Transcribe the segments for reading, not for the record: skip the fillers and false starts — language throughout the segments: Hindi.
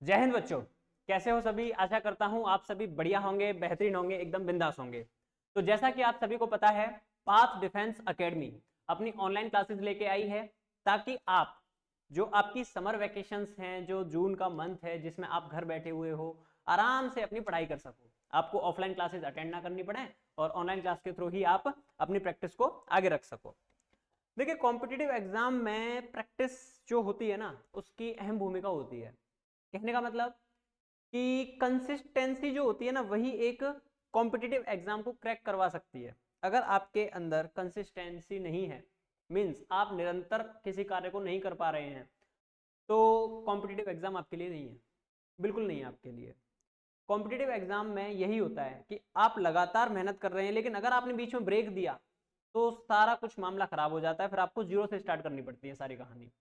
जय हिंद बच्चों, कैसे हो सभी। आशा करता हूं आप सभी बढ़िया होंगे, बेहतरीन होंगे, एकदम बिंदास होंगे। तो जैसा कि आप सभी को पता है, पाथ डिफेंस एकेडमी अपनी ऑनलाइन क्लासेस लेके आई है ताकि आप जो आपकी समर वेकेशंस हैं, जो जून का मंथ है जिसमें आप घर बैठे हुए हो, आराम से अपनी पढ़ाई कर सको। आपको ऑफलाइन क्लासेस अटेंड ना करनी पड़े और ऑनलाइन क्लास के थ्रू ही आप अपनी प्रैक्टिस को आगे रख सको। देखिए, कॉम्पिटिटिव एग्जाम में प्रैक्टिस जो होती है ना, उसकी अहम भूमिका होती है। कहने का मतलब कि कंसिस्टेंसी जो होती है ना, वही एक कॉम्पिटिटिव एग्जाम को क्रैक करवा सकती है। अगर आपके अंदर कंसिस्टेंसी नहीं है, मींस आप निरंतर किसी कार्य को नहीं कर पा रहे हैं, तो कॉम्पिटिटिव एग्जाम आपके लिए नहीं है, बिल्कुल नहीं है आपके लिए। कॉम्पिटिटिव एग्जाम में यही होता है कि आप लगातार मेहनत कर रहे हैं, लेकिन अगर आपने बीच में ब्रेक दिया तो सारा कुछ मामला खराब हो जाता है, फिर आपको जीरो से स्टार्ट करनी पड़ती है सारी कहानी।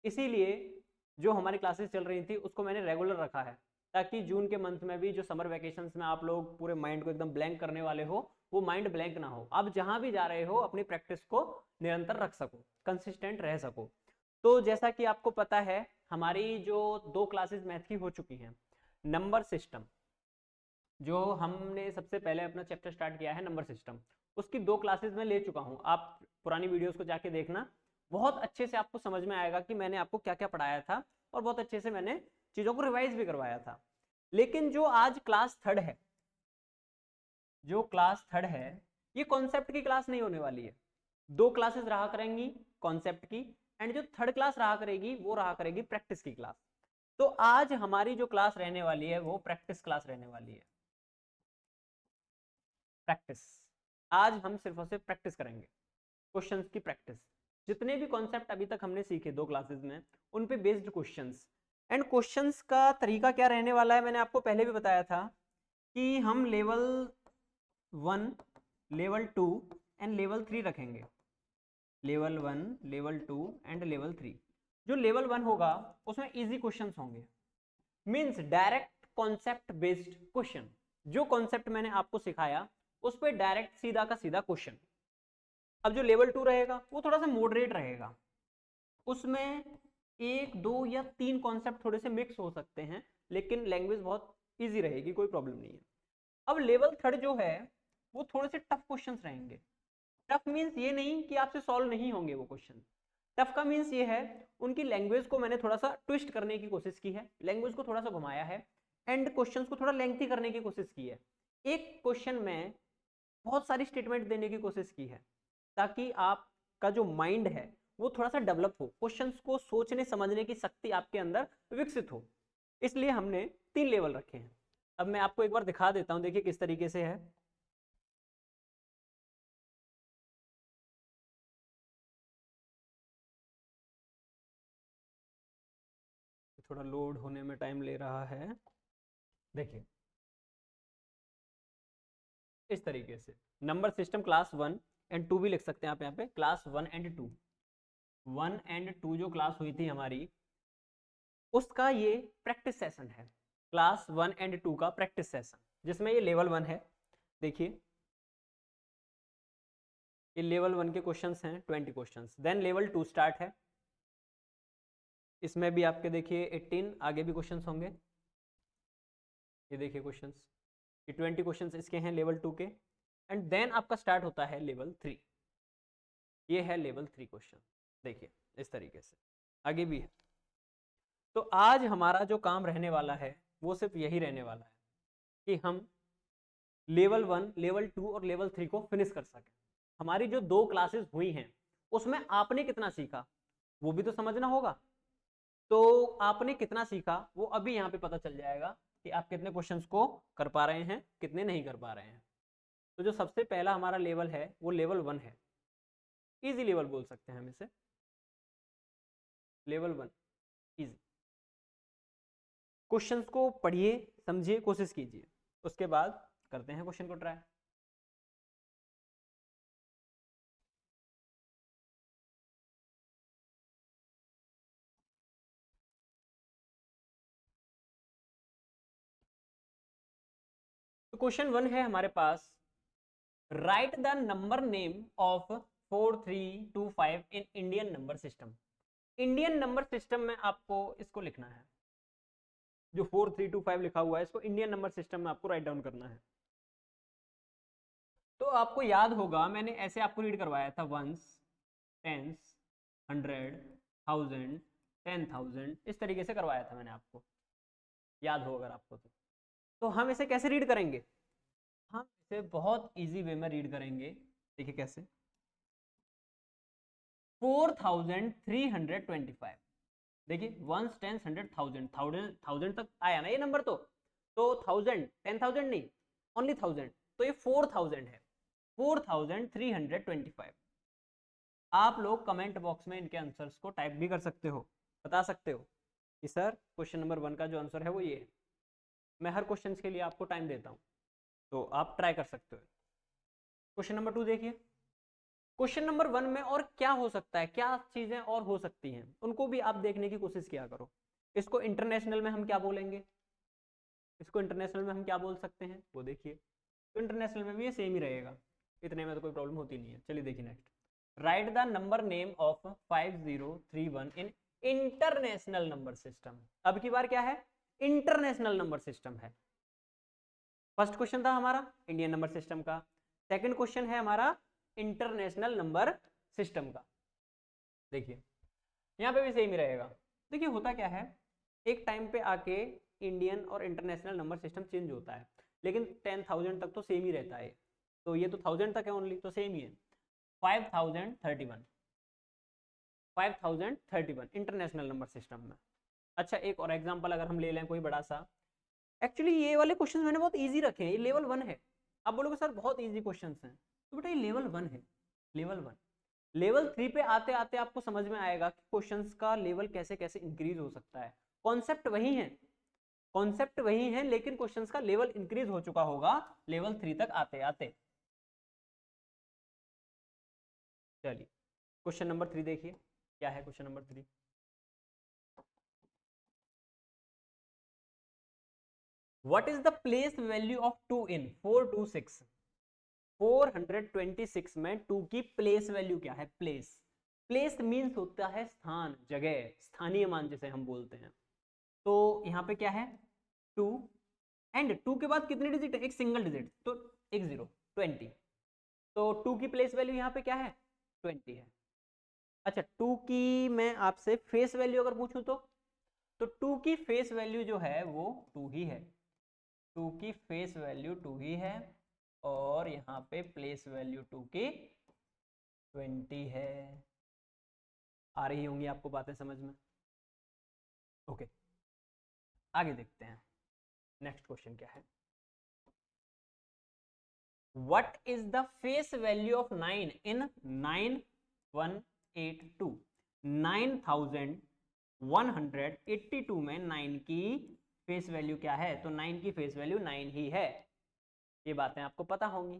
इसीलिए जो हमारी क्लासेस चल रही थी उसको मैंने रेगुलर रखा है, ताकि जून के मंथ में भी जो समर वेकेशंस में आप लोग पूरे माइंड को एकदम ब्लैंक करने वाले हो, वो माइंड ब्लैंक ना हो। आप जहां भी जा रहे हो अपनी प्रैक्टिस को निरंतर रख सको, कंसिस्टेंट रह सको। तो जैसा कि आपको पता है, हमारी जो 2 क्लासेस मैथ की हो चुकी हैं, नंबर सिस्टम जो हमने सबसे पहले अपना चैप्टर स्टार्ट किया है नंबर सिस्टम, उसकी 2 क्लासेस में ले चुका हूं। आप पुरानी वीडियोस को जाके देखना, बहुत अच्छे से आपको समझ में आएगा कि मैंने आपको क्या क्या पढ़ाया था, और बहुत अच्छे से मैंने चीजों को रिवाइज भी करवाया था। लेकिन जो आज क्लास थर्ड है, जो क्लास थर्ड है, ये कॉन्सेप्ट की क्लास नहीं होने वाली है। 2 क्लासेस रहा करेंगी कॉन्सेप्ट की, एंड जो थर्ड क्लास रहा करेगी वो रहा करेगी प्रैक्टिस की क्लास। तो आज हमारी जो क्लास रहने वाली है वो प्रैक्टिस क्लास रहने वाली है। प्रैक्टिस, आज हम सिर्फ और सिर्फ प्रैक्टिस करेंगे, क्वेश्चंस की प्रैक्टिस। जितने भी कॉन्सेप्ट अभी तक हमने सीखे 2 क्लासेस में, उन पे बेस्ड क्वेश्चंस। एंड क्वेश्चंस का तरीका क्या रहने वाला है, मैंने आपको पहले भी बताया था कि हम लेवल 1, लेवल 2 एंड लेवल 3 रखेंगे। Level 1, level 2 and level 3। जो लेवल 1 होगा उसमें इजी क्वेश्चंस होंगे, means direct concept based question. जो कॉन्सेप्ट मैंने आपको सिखाया उस पर डायरेक्ट सीधा का सीधा क्वेश्चन। अब जो लेवल 2 रहेगा वो थोड़ा सा मॉडरेट रहेगा, उसमें 1, 2 या 3 कॉन्सेप्ट थोड़े से मिक्स हो सकते हैं, लेकिन लैंग्वेज बहुत इजी रहेगी, कोई प्रॉब्लम नहीं है। अब लेवल थर्ड जो है वो थोड़े से टफ क्वेश्चंस रहेंगे। टफ मीन्स ये नहीं कि आपसे सॉल्व नहीं होंगे वो क्वेश्चन। टफ का मीन्स ये है, उनकी लैंग्वेज को मैंने थोड़ा सा ट्विस्ट करने की कोशिश की है, लैंग्वेज को थोड़ा सा घुमाया है, एंड क्वेश्चंस को थोड़ा लेंथी करने की कोशिश की है। एक क्वेश्चन में बहुत सारी स्टेटमेंट देने की कोशिश की है, ताकि आपका जो माइंड है वो थोड़ा सा डेवलप हो, क्वेश्चंस को सोचने समझने की शक्ति आपके अंदर विकसित हो। इसलिए हमने 3 लेवल रखे हैं। अब मैं आपको एक बार दिखा देता हूं, देखिए किस तरीके से है। थोड़ा लोड होने में टाइम ले रहा है। देखिए इस तरीके से नंबर सिस्टम क्लास 1 एंड 2 भी लिख सकते हैं आप यहाँ पे, क्लास 1 एंड 2। 1 एंड 2 जो क्लास हुई थी हमारी, उसका ये प्रैक्टिस सेशन है। क्लास 1 एंड 2 का प्रैक्टिस सेशन, जिसमें ये लेवल 1 है। देखिए ये लेवल 1 के क्वेश्चंस हैं, 20 क्वेश्चंस। देन लेवल 2 स्टार्ट है, इसमें भी आपके देखिए 18 आगे भी क्वेश्चंस होंगे। ये देखिए क्वेश्चंस, ये 20 क्वेश्चंस इसके हैं लेवल 2 के। एंड देन आपका स्टार्ट होता है लेवल 3। ये है लेवल 3 क्वेश्चन, देखिए इस तरीके से आगे भी है। तो आज हमारा जो काम रहने वाला है वो सिर्फ यही रहने वाला है कि हम लेवल 1, लेवल 2 और लेवल 3 को फिनिश कर सकें। हमारी जो 2 क्लासेस हुई हैं उसमें आपने कितना सीखा वो भी तो समझना होगा। तो आपने कितना सीखा वो अभी यहाँ पे पता चल जाएगा कि आप कितने क्वेश्चंस को कर पा रहे हैं, कितने नहीं कर पा रहे हैं। तो जो सबसे पहला हमारा लेवल है वो लेवल 1 है, इजी लेवल बोल सकते हैं हम इसे, लेवल 1 इजी। क्वेश्चंस को पढ़िए, समझिए, कोशिश कीजिए, उसके बाद करते हैं क्वेश्चन को ट्राई। तो क्वेश्चन 1 है हमारे पास, right the number name of 4325 in Indian number system. Indian number system में आपको इसको लिखना है। जो 4325 लिखा हुआ है इसको इंडियन नंबर सिस्टम में आपको राइट डाउन करना है। तो आपको याद होगा मैंने ऐसे आपको रीड करवाया था, वंस, टेंस, 100, 1000, 10,000, इस तरीके से करवाया था मैंने आपको, याद हो अगर आपको तो हम इसे कैसे रीड करेंगे? हम इसे बहुत इजी वे में रीड करेंगे। देखिए कैसे, 4325। देखिए वंस, टेंस, 100, 1000, 1000 तक आया ना ये नंबर, तो 1000, 10,000 नहीं, ओनली 1000, तो ये 4000 है, 4325। आप लोग कमेंट बॉक्स में इनके आंसर्स को टाइप भी कर सकते हो, बता सकते हो कि सर क्वेश्चन नंबर 1 का जो आंसर है वो ये है। मैं हर क्वेश्चन के लिए आपको टाइम देता हूँ, तो आप ट्राई कर सकते हो। क्वेश्चन नंबर 2 देखिए, क्वेश्चन नंबर 1 में और क्या हो सकता है, क्या चीजें और हो सकती हैं, उनको भी आप देखने की कोशिश किया करो। इसको इंटरनेशनल में हम क्या बोलेंगे, इसको इंटरनेशनल में हम क्या बोल सकते हैं वो देखिए। तो इंटरनेशनल में भी ये सेम ही रहेगा, इतने में तो कोई प्रॉब्लम होती नहीं है। चलिए देखिए next, right the number name of 5031 in international number system. अब की बार क्या है, इंटरनेशनल नंबर सिस्टम है। फर्स्ट क्वेश्चन था हमारा इंडियन नंबर सिस्टम का, सेकंड क्वेश्चन है हमारा इंटरनेशनल नंबर सिस्टम का। देखिए यहाँ पे भी सेम ही रहेगा। देखिए होता क्या है, एक टाइम पे आके इंडियन और इंटरनेशनल नंबर सिस्टम चेंज होता है, लेकिन 10,000 तक तो सेम ही रहता है। तो ये तो 1000 तक है ओनली, तो सेम ही है। 5031, 5031 इंटरनेशनल नंबर सिस्टम में। अच्छा एक और एग्जांपल अगर हम ले लें कोई बड़ा सा, एक्चुअली ये वाले क्वेश्चंस मैंने बहुत इजी रखे हैं, ये लेवल 1 है। आप बोलोगे सर बहुत इजी क्वेश्चंस हैं, तो बेटा ये लेवल 1 है, लेवल 1। लेवल 3 पे आते आते आपको समझ में आएगा कि क्वेश्चंस का लेवल कैसे कैसे इंक्रीज हो सकता है। कॉन्सेप्ट वही है, कॉन्सेप्ट वही है, लेकिन क्वेश्चंस का लेवल इंक्रीज हो चुका होगा लेवल 3 तक आते आते। चलिए क्वेश्चन नंबर 3 देखिए, क्या है question number 3। What is the place value of 2 in 426? 426 में 2 की प्लेस वैल्यू क्या है? प्लेस, प्लेस मीन्स होता है स्थान, जगह, स्थानीय मान जिसे हम बोलते हैं। तो यहाँ पे क्या है 2, एंड 2 के बाद कितने डिजिट है, एक सिंगल डिजिट, तो एक 0, 20। तो 2 की प्लेस वैल्यू यहाँ पे क्या है, 20 है। अच्छा 2 की मैं आपसे फेस वैल्यू अगर पूछूं तो 2 की फेस वैल्यू जो है वो 2 ही है, 2 की फेस वैल्यू 2 ही है, और यहाँ पे प्लेस वैल्यू 2 की 20 है। आ रही होंगी आपको बातें समझ में? ओके आगे देखते हैं, नेक्स्ट क्वेश्चन क्या है। What is the face value of 9 in 9182? 9182 में 9 की फेस वैल्यू क्या है? तो 9 की फेस वैल्यू 9 ही है। ये बातें आपको पता होंगी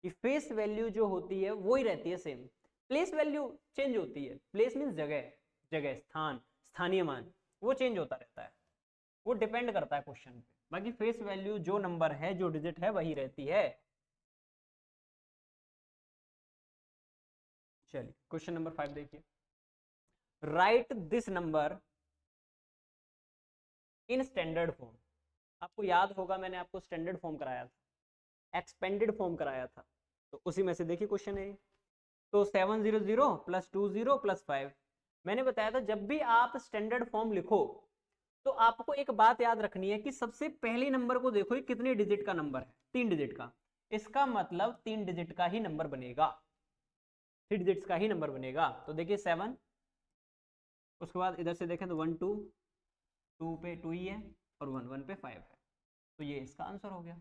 कि फेस वैल्यू जो होती है वो ही रहती है सेम, प्लेस वैल्यू चेंज होती है। प्लेस मीन्स जगह, जगह, स्थान, स्थानीय मान, वो चेंज होता रहता है, वो डिपेंड करता है क्वेश्चन पे। बाकी फेस वैल्यू जो नंबर है, जो डिजिट है, वही रहती है। चलिए क्वेश्चन नंबर 5 देखिए, right this number in standard form. आपको याद होगा मैंने आपको स्टैंडर्ड फॉर्म कराया था, एक्सपेंडेड फॉर्म कराया था, तो उसी में से देखिए क्वेश्चन है। तो 700 प्लस 20 प्लस 5, मैंने बताया था जब भी आप स्टैंडर्ड फॉर्म लिखो तो आपको एक बात याद रखनी है कि सबसे पहले नंबर को देखो ये कितने डिजिट का नंबर है, 3 डिजिट का। इसका मतलब 3 डिजिट का ही नंबर बनेगा, 3 डिजिट्स का ही नंबर बनेगा। तो देखिए 7, उसके बाद इधर से देखें तो 1 2, 2 पे 2 ही है, और 1 1 पे 5 है, तो ये इसका आंसर हो गया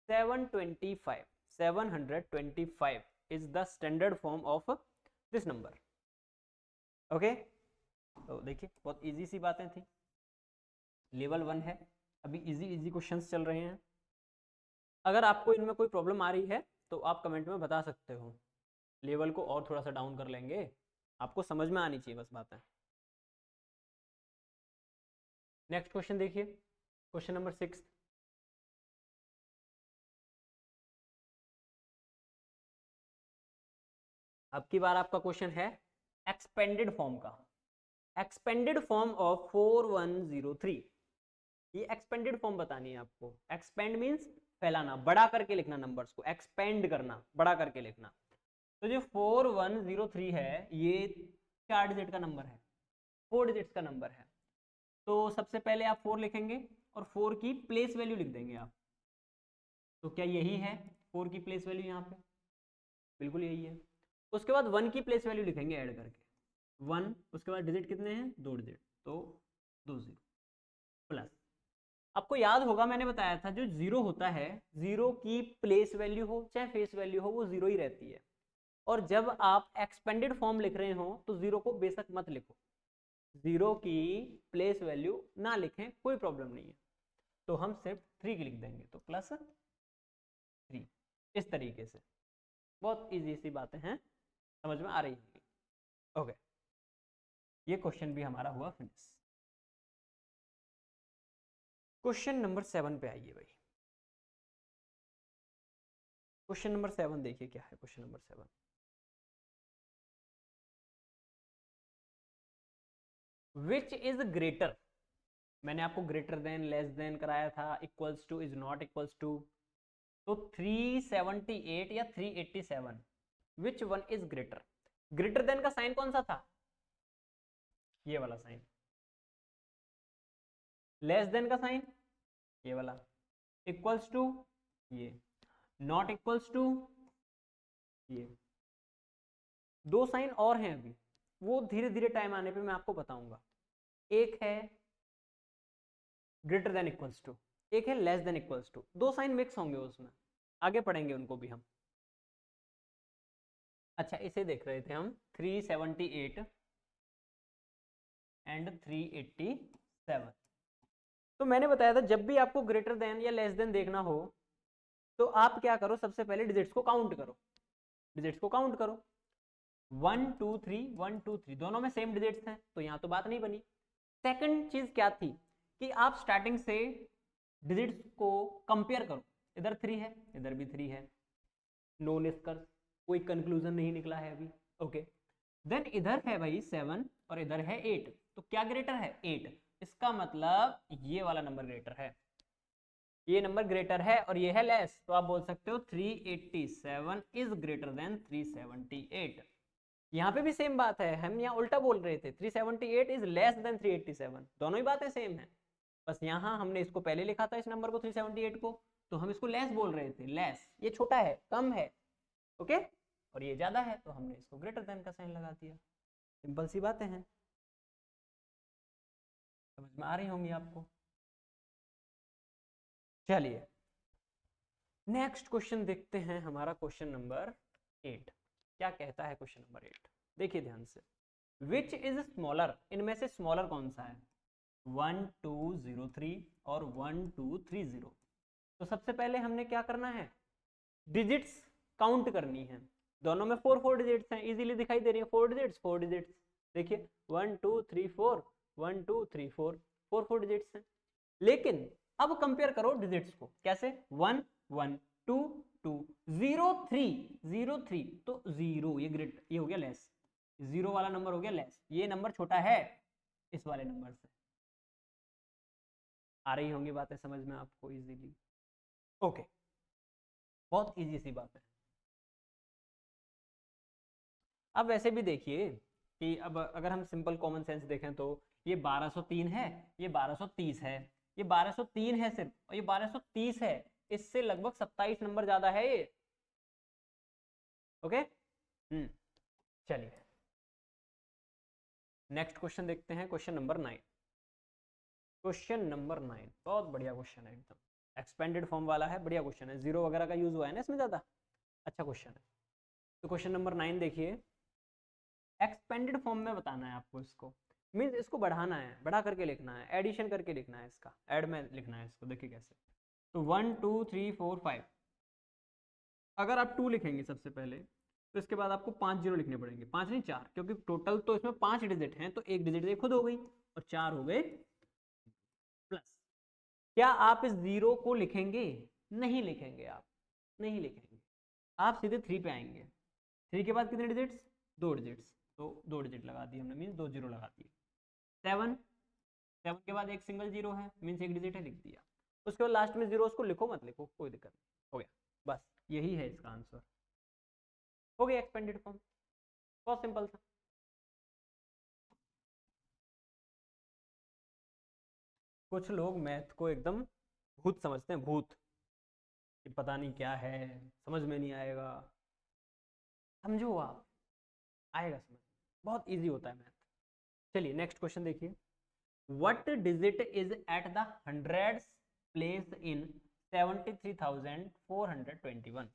725। 725 is the standard form of this number। Okay तो देखिए बहुत इजी सी बातें थी, लेवल 1 है, अभी इजी इजी क्वेश्चंस चल रहे हैं। अगर आपको इनमें कोई प्रॉब्लम आ रही है तो आप कमेंट में बता सकते हो, लेवल को और थोड़ा सा डाउन कर लेंगे, आपको समझ में आनी चाहिए बस बातें। नेक्स्ट क्वेश्चन देखिए, क्वेश्चन नंबर 6। अब की बार आपका क्वेश्चन है एक्सपेंडेड फॉर्म का, एक्सपेंडेड फॉर्म ऑफ 4103। ये एक्सपेंडेड फॉर्म बतानी है आपको। एक्सपेंड मीन्स फैलाना, बड़ा करके लिखना नंबर्स को, एक्सपेंड करना, बड़ा करके लिखना। तो जो 4103 है ये 4 डिजिट का नंबर है, 4 डिजिट्स का नंबर है। तो सबसे पहले आप 4 लिखेंगे और 4 की प्लेस वैल्यू लिख देंगे आप। तो क्या यही है 4 की प्लेस वैल्यू यहाँ पे? बिल्कुल यही है। उसके बाद 1 की प्लेस वैल्यू लिखेंगे ऐड करके, 1, उसके बाद डिजिट कितने हैं? 2 डिजिट, तो 2 0 प्लस। आपको याद होगा मैंने बताया था जो 0 होता है, 0 की प्लेस वैल्यू हो चाहे फेस वैल्यू हो वो 0 ही रहती है। और जब आप एक्सपेंडेड फॉर्म लिख रहे हो तो 0 को बेशक मत लिखो, 0 की प्लेस वैल्यू ना लिखें, कोई प्रॉब्लम नहीं है। तो हम सिर्फ 3 की लिख देंगे, तो प्लस 3, इस तरीके से। बहुत इजी सी बातें हैं, समझ में आ रही होंगी। ओके, ये क्वेश्चन भी हमारा हुआ फिनिश। क्वेश्चन नंबर 7 पे आइए भाई। क्वेश्चन नंबर 7 देखिए क्या है। Question number 7, which is greater. मैंने आपको ग्रेटर देन, लेस देन कराया था, equals to, is not equals to. तो 378 या 387, which one is greater? Greater than का साइन कौन सा था? ये वाला साइन। लेस देन का साइन ये वाला। इक्वल्स टू ये। नॉट इक्वल्स टू ये। 2 साइन और हैं अभी, वो धीरे धीरे टाइम आने पे मैं आपको बताऊंगा। एक है ग्रेटर देन इक्वल्स टू, एक है less than equals to. 2 sign mix होंगे उसमें, आगे पढ़ेंगे उनको भी हम। अच्छा, इसे देख रहे थे हम, 378 एंड 387। तो मैंने बताया था जब भी आपको ग्रेटर देन या लेस देन देखना हो तो आप क्या करो, सबसे पहले डिजिट्स को काउंट करो। डिजिट्स को काउंट करो, 1 2 3, 1 2 3, दोनों में सेम डिजिट्स हैं, तो यहां तो बात नहीं बनी। सेकंड चीज क्या थी कि आप स्टार्टिंग से डिजिट्स को कंपेयर करो। इधर 3 है, इधर भी 3 है, नो निष्कर्ष, कोई कंक्लूजन नहीं निकला है अभी। ओके, देन इधर है भाई 7 और इधर है 8, तो क्या ग्रेटर है? 8। इसका मतलब ये वाला नंबर ग्रेटर है, ये नंबर ग्रेटर है और ये है लेस। तो आप बोल सकते हो 387 इज ग्रेटर देन 378। यहाँ पे भी सेम बात है, हम यहाँ उल्टा बोल रहे थे, 378 इज लेस देन 387, दोनों ही बातें सेम है। बस यहाँ हमने इसको पहले लिखा था, इस नंबर को 378 को, तो हम इसको लेस बोल रहे थे। लेस ये छोटा है, कम है, ओके, और ये ज्यादा है, तो हमने इसको ग्रेटर देन का साइन लगा दिया। सिंपल सी बातें हैं, समझ में आ रही होंगी आपको। चलिए नेक्स्ट क्वेश्चन देखते हैं, हमारा क्वेश्चन नंबर 8। क्या कहता है क्वेश्चन नंबर 8? देखिए ध्यान से, विच इज स्मॉलर, इनमें से स्मॉलर कौन सा है? 1203 और 1230। तो सबसे पहले हमने क्या करना है, डिजिट्स काउंट करनी है। दोनों में 4 4 डिजिट्स हैं, इजीली दिखाई दे रही है, 4 डिजिट्स 4 डिजिट्स। देखिए 1 2 3 4, 1 2 3 4, 4 4 डिजिट्स हैं। लेकिन अब कंपेयर करो डिजिट्स को, कैसे? 1 1 2 2 0 3 0 3, तो 0 ये ग्रेट, ये हो गया लेस, 0 वाला नंबर हो गया लेस, ये नंबर छोटा है इस वाले नंबर से। आ रही होंगी बातें समझ में आपको इजीली? ओके, बहुत इजी सी बात है। अब वैसे भी देखिए कि अब अगर हम सिंपल कॉमन सेंस देखें तो ये 1203 है, ये 1230 है, ये 1203 है सिर्फ, और ये 1230 है, इससे लगभग 27 नंबर ज्यादा है ये। ओके, चलिए नेक्स्ट क्वेश्चन देखते हैं, क्वेश्चन नंबर 9। क्वेश्चन नंबर 9 बहुत बढ़िया क्वेश्चन है, एकदम एक्सपेंडेड फॉर्म वाला है, बढ़िया क्वेश्चन है, जीरो वगैरह का यूज हुआ है ना इसमें ज्यादा, अच्छा क्वेश्चन है। तो क्वेश्चन नंबर 9 देखिए, एक्सपेंडेड फॉर्म में बताना है आपको इसको, मीन्स इसको बढ़ाना है, बढ़ा करके लिखना है, एडिशन करके लिखना है, इसका ऐड में लिखना है इसको। देखिए कैसे, तो 1 2 3 4 5, अगर आप 2 लिखेंगे सबसे पहले तो इसके बाद आपको 5 जीरो लिखने पड़ेंगे, 5 नहीं 4, क्योंकि टोटल तो इसमें 5 डिजिट हैं, तो एक डिजिट ये खुद हो गई और 4 हो गए प्लस। क्या आप इस जीरो को लिखेंगे? नहीं लिखेंगे, आप नहीं लिखेंगे, आप सीधे 3 पे आएंगे। 3 के बाद कितने डिजिट्स? 2 डिजिट्स, तो 2 डिजिट लगा दिए हमने, मीन 2 जीरो लगा दिए। 7 7 के बाद एक सिंगल जीरो है, मीन्स एक डिजिट है, लिख दिया। उसके बाद लास्ट में जीरो, उसको लिखो मत लिखो, कोई दिक्कत नहीं, हो गया, बस यही है इसका आंसर, हो गया एक्सपेंडेड फॉर्म, बहुत सिंपल था। कुछ लोग मैथ को एकदम भूत समझते हैं, भूत, कि पता नहीं क्या है, समझ में नहीं आएगा। समझो आप, आएगा समझ, बहुत इजी होता है मैथ। चलिए नेक्स्ट क्वेश्चन देखिए, what digit is at the hundreds place in 73,421।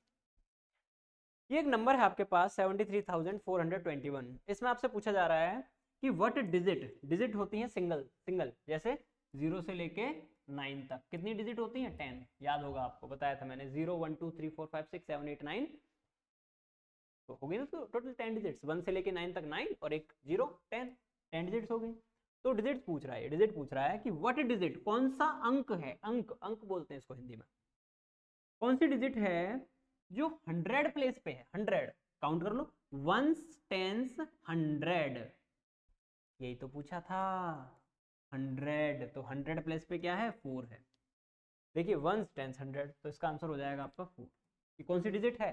ये एक नंबर है आपके पास 73,421, इसमें आपसे पूछा जा रहा है कि व्हाट डिजिट, डिजिट होती है सिंगल, सिंगल जैसे 0 से लेके 9 तक कितनी डिजिट होती है, 10, याद होगा आपको बताया था मैंने, 0 1 2 3 4 5 6 7 8 9, तो हो गई ना, तो टोटल 10 डिजिट्स, 1 से लेके 9 तक 9 और एक 0 10 डिजिट्स हो गई। तो डिजिट पूछ रहा है, डिजिट पूछ रहा है कि व्हाट डिजिट, कौन सा अंक है, अंक, अंक बोलते हैं इसको हिंदी में, कौन सी डिजिट है जो 100 प्लेस पे है, 100 काउंट कर लो, वंस टेंस 100, यही तो पूछा था 100, तो 100 प्लेस पे क्या है, 4 है। देखिए वंस टेंस 100, तो इसका आंसर हो जाएगा आपका 4। ये कौन सी डिजिट है,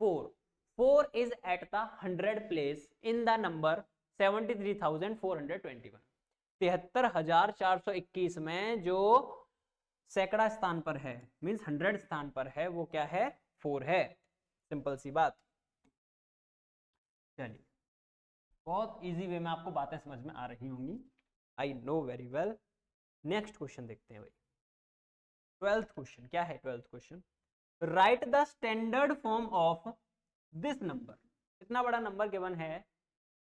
4, 4 is at the 100 place in the number 73,421, 73,421 में जो सैकड़ा स्थान पर है, मीन्स 100 स्थान पर है, वो क्या है, 4 है, सिंपल सी बात। चलिए बहुत इजी वे में आपको बातें समझ में आ रही होंगी, I know very well. Next question देखते हैं भाई, 12th क्वेश्चन, क्या है 12th question, right the standard form of this number, इतना बड़ा नंबर गिवन है,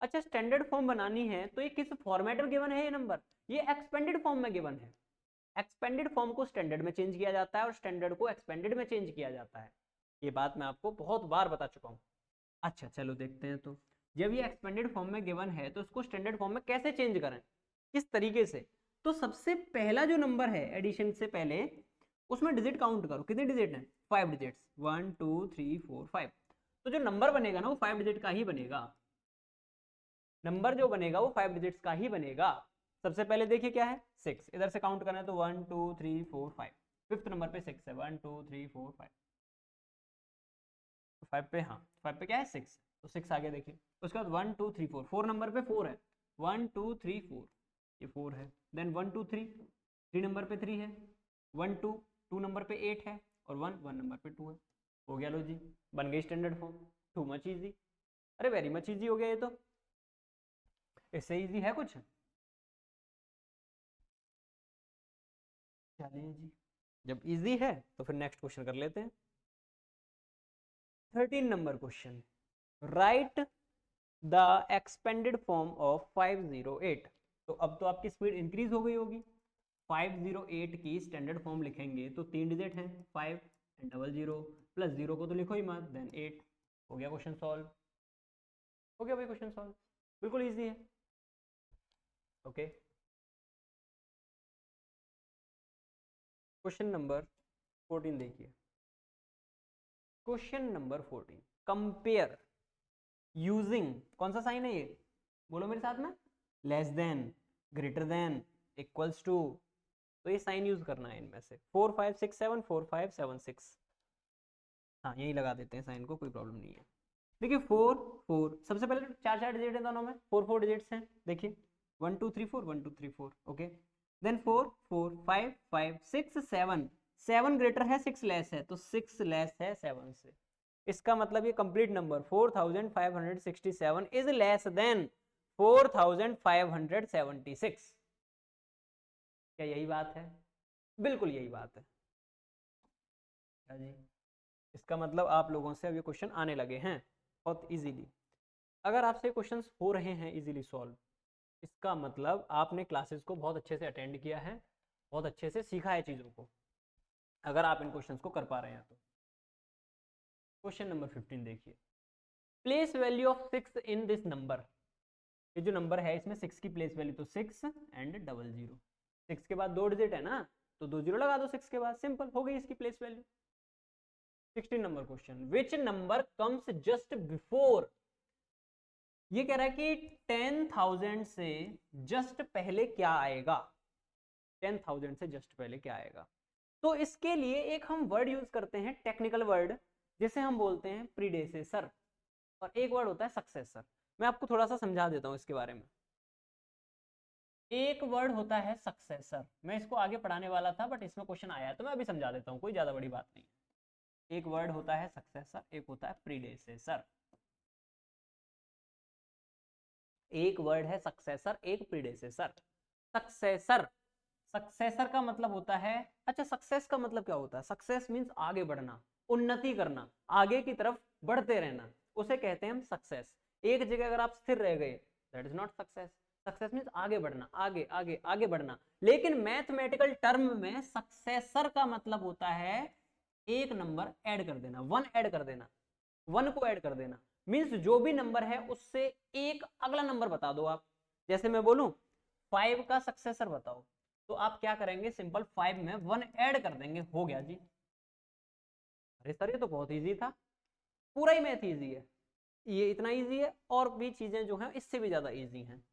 अच्छा स्टैंडर्ड फॉर्म बनानी है तो ये किस फॉर्मेट में गिवन है, ये नंबर ये एक्सपेंडेड फॉर्म में गिवन है, एक्सपेंडेड फॉर्म को स्टैंडर्ड में चेंज किया जाता है और स्टैंडर्ड को एक्सपेंडेड में चेंज किया जाता है, ये बात मैं आपको बहुत बार बता चुका हूँ। अच्छा चलो देखते हैं, तो जब ये एक्सपेंडेड फॉर्म में गिवन है तो इसको स्टैंडर्ड फॉर्म में कैसे चेंज करें, किस तरीके से, तो सबसे पहला जो नंबर है एडिशन से पहले उसमें डिजिट काउंट करो, कितने डिजिट हैं, 5 डिजिट्स, 1 2 3 4 5, तो जो नंबर बनेगा ना वो 5 डिजिट का ही बनेगा, नंबर जो बनेगा वो 5 डिजिट्स का ही बनेगा। सबसे पहले देखिए क्या है, 6, इधर से काउंट करना है तो 1 2 3 4 5, फिफ्थ नंबर पे 6 है, 1 2 3 4 5, 5 पे, हाँ 5 पे क्या है 6, तो 6 आगे देखिए, उसके बाद 1 2 3 4, 4 नंबर पे 4 है, 1 2 3 4, ये 4 है, देन 1 2 3, 3 नंबर पे 3 है, 1 2, 2 नंबर पे 8 है, और 1 1 नंबर पे 2 है, हो गया लो जी, बन गई standard form, too much easy, अरे वेरी मच इजी हो गया ये तो, इससे इजी है कुछ, चलिए जी, जब इजी है तो फिर नेक्स्ट क्वेश्चन कर लेते हैं। 13 number question, right the expanded form of 508, तो अब तो आपकी स्पीड इंक्रीज हो गई होगी, 508 की स्टैंडर्ड फॉर्म लिखेंगे तो 3 डिजिट हैं, 5 एंड 00 प्लस 0 को तो लिखो ही मत, देन 8, हो गया क्वेश्चन सॉल्व, हो गया भाई क्वेश्चन सॉल्व, बिल्कुल इजी है, ओके। क्वेश्चन नंबर 14 देखिए, क्वेश्चन नंबर 14, कंपेयर यूजिंग, कौन सा साइन है ये, बोलो मेरे साथ में, less than, greater than, equals to, तो ये साइन यूज करना है इनमें से, 4 5 6 7 4 5 7 6, हाँ यही लगा देते हैं साइन को, कोई प्रॉब्लम नहीं है। देखिए 4 4, सबसे पहले तो 4 4 डिजिट है दोनों में, 4 4 डिजिट्स हैं, देखिए 1 2 3 4 1 2 3 4, ओके, देन 4 4 5 5 6 7, 7 ग्रेटर है 6 लेस है, तो 6 लेस है 7 से, इसका मतलब ये complete number 4567 is less than 4576, क्या यही बात है, बिल्कुल यही बात है जी, इसका मतलब आप लोगों से अब ये क्वेश्चन आने लगे हैं बहुत इजीली, अगर आपसे क्वेश्चंस हो रहे हैं इजीली सॉल्व, इसका मतलब आपने क्लासेस को बहुत अच्छे से अटेंड किया है, बहुत अच्छे से सीखा है चीज़ों को, अगर आप इन क्वेश्चंस को कर पा रहे हैं तो। क्वेश्चन नंबर 15 देखिए, place value of 6 in this number, ये जो नंबर है इसमें 6 की प्लेस वैल्यू तो 6 एंड 00, 6 के बाद 2 डिजिट है ना, तो 2 0 लगा दो 6 के बाद, सिंपल हो गई इसकी place value. 16 number question, which number comes just before, ये कह रहा है कि 10,000 से जस्ट पहले क्या आएगा, 10,000 से जस्ट पहले क्या आएगा। तो इसके लिए एक हम वर्ड यूज करते हैं, टेक्निकल वर्ड, जिसे हम बोलते हैं प्रीडेसेसर, और एक वर्ड होता है सक्सेसर। मैं आपको थोड़ा सा समझा देता हूँ इसके बारे में। एक वर्ड होता है सक्सेसर, मैं इसको आगे पढ़ाने वाला था बट इसमें क्वेश्चन आया है तो मैं अभी समझा देता हूँ, कोई ज्यादा बड़ी बात नहीं है। एक वर्ड होता है सक्सेसर, एक होता है प्रीडेसेसर। एक वर्ड है सक्सेसर, एक प्रीडेसेसर। सक्सेसर, सक्सेसर का मतलब होता है, अच्छा सक्सेस का मतलब क्या होता है? सक्सेस मीन्स आगे बढ़ना, उन्नति करना, आगे की तरफ बढ़ते रहना, उसे कहते हैं हम सक्सेस। एक जगह अगर आप स्थिर रह गए, that is not success. Success means आगे बढ़ना, आगे आगे आगे बढ़ना। लेकिन मैथमेटिकल टर्म में सक्सेसर का मतलब होता है एक नंबर ऐड कर देना, वन ऐड कर देना, वन को ऐड कर देना। मीन्स जो भी नंबर है उससे एक अगला नंबर बता दो आप। जैसे मैं बोलूं 5 का सक्सेसर बताओ, तो आप क्या करेंगे, सिंपल 5 में 1 ऐड कर देंगे, हो गया जी। अरे सर ये तो बहुत इजी था, पूरा ही मैथ इजी है, ये इतना इजी है, और भी चीजें जो हैं इससे भी ज्यादा इजी हैं।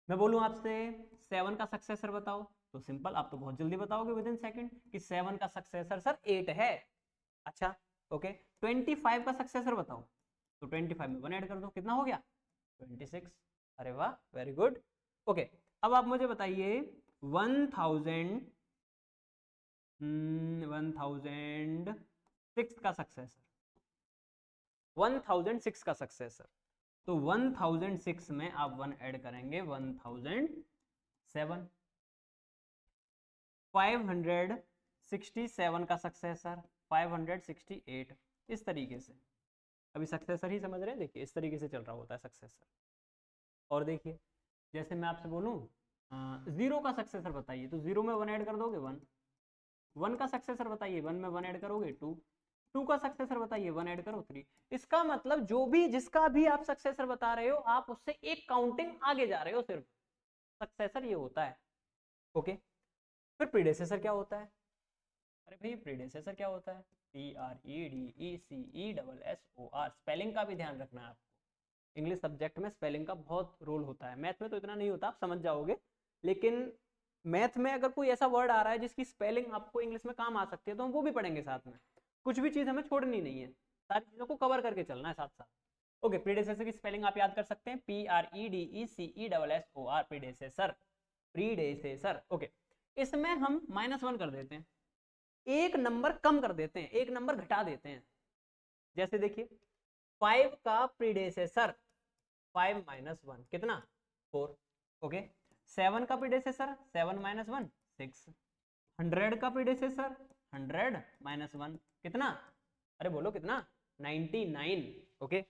मैं बोलूं आपसे 7 का सक्सेसर बताओ, तो सिंपल आप तो बहुत जल्दी बताओगे विद इन सेकंड कि 7 का सक्सेसर सर 8 है। अच्छा ओके, 25 का सक्सेसर बताओ, तो 25 में 1 ऐड कर दो, कितना हो गया 26। अरे वाह, वेरी गुड। ओके, अब आप मुझे बताइए 1006 का सक्सेसर, 1006 का सक्सेसर, तो 1006 में आप 1 ऐड करेंगे 1007। 567 का सक्सेसर 568, इस तरीके से। अभी सक्सेसर ही समझ रहे हैं, देखिए इस तरीके से चल रहा होता है सक्सेसर। और देखिए जैसे मैं आपसे बोलूं 0 का सक्सेसर बताइए, तो 0 में 1 ऐड कर दोगे 1। 1 का सक्सेसर बताइए, 1 में 1 ऐड करोगे 2। 2 का सक्सेसर बताइए, 1 ऐड करो 3। इसका मतलब जो भी जिसका भी आप सक्सेसर बता रहे हो, आप उससे एक काउंटिंग आगे जा रहे हो सिर्फ। सक्सेसर ये होता है। ओके, फिर प्रीडेसेसर क्या होता है? अरे भाई प्रीडेसेसर क्या होता है? PREDECESSOR। स्पेलिंग का भी ध्यान रखना है आपको, इंग्लिश सब्जेक्ट में स्पेलिंग का बहुत रोल होता है, मैथ में तो इतना नहीं होता, आप समझ जाओगे। लेकिन मैथ में अगर कोई ऐसा वर्ड आ रहा है जिसकी स्पेलिंग आपको इंग्लिश में काम आ सकती है, तो हम वो भी पढ़ेंगे साथ में। कुछ भी चीज हमें छोड़नी नहीं है, सारी चीजों को कवर करके चलना है साथ साथ। ओके, प्रीडेसेसर की स्पेलिंग आप याद कर सकते हैं, PREDECESSOR, प्रीडेसेसर, प्रीडेसेसर। ओके, इसमें हम -1 कर देते हैं, एक नंबर कम कर देते हैं, एक नंबर घटा देते हैं। जैसे देखिए 5 का प्रीडेसेसर 5 - 1 कितना 4। ओके, 7 का प्रीडेसेसर 7 - 1 6। 100 का प्रीडेसेसर 100 - 1 कितना, अरे बोलो कितना 99। ओके,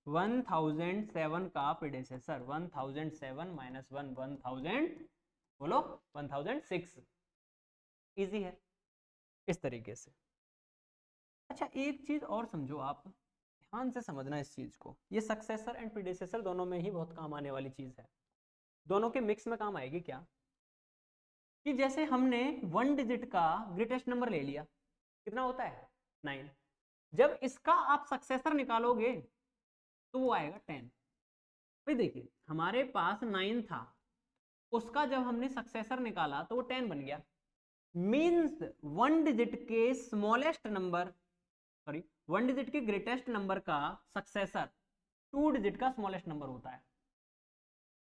1007 का प्रीडेसेसर 1007 - 1 1000, बोलो 1006। इजी है इस तरीके से। अच्छा एक चीज और समझो, आप ध्यान से समझना इस चीज को, ये सक्सेसर एंड प्रीडेसेसर दोनों में ही बहुत काम आने वाली चीज है। दोनों के मिक्स में काम आएगी क्या, कि जैसे हमने 1 डिजिट का ग्रेटेस्ट नंबर ले लिया, कितना होता है 9। जब इसका आप सक्सेसर निकालोगे तो वो आएगा 10। भाई देखिए हमारे पास 9 था, उसका जब हमने सक्सेसर निकाला तो वो 10 बन गया। मीन्स 1 डिजिट के स्मॉलेस्ट नंबर, सॉरी 1 डिजिट के ग्रेटेस्ट नंबर का सक्सेसर 2 डिजिट का स्मॉलेस्ट नंबर होता है।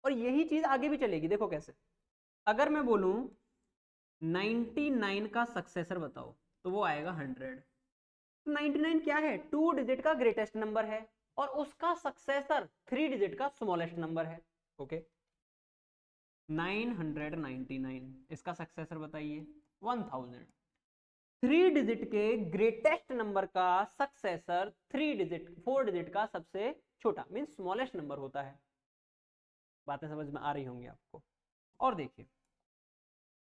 और यही चीज आगे भी चलेगी, देखो कैसे। अगर मैं बोलूं 99 का सक्सेसर बताओ, तो वो आएगा 100। 99 क्या है, 2 डिजिट का ग्रेटेस्ट नंबर है, और उसका सक्सेसर 3 डिजिट का स्मॉलेस्ट नंबर है। ओके, 999, इसका सक्सेसर बताइए 1000। 3 डिजिट के ग्रेटेस्ट नंबर का सक्सेसर 4 डिजिट का सबसे छोटा मीन स्मॉलेस्ट नंबर होता है। बातें समझ में आ रही होंगी आपको। और देखिए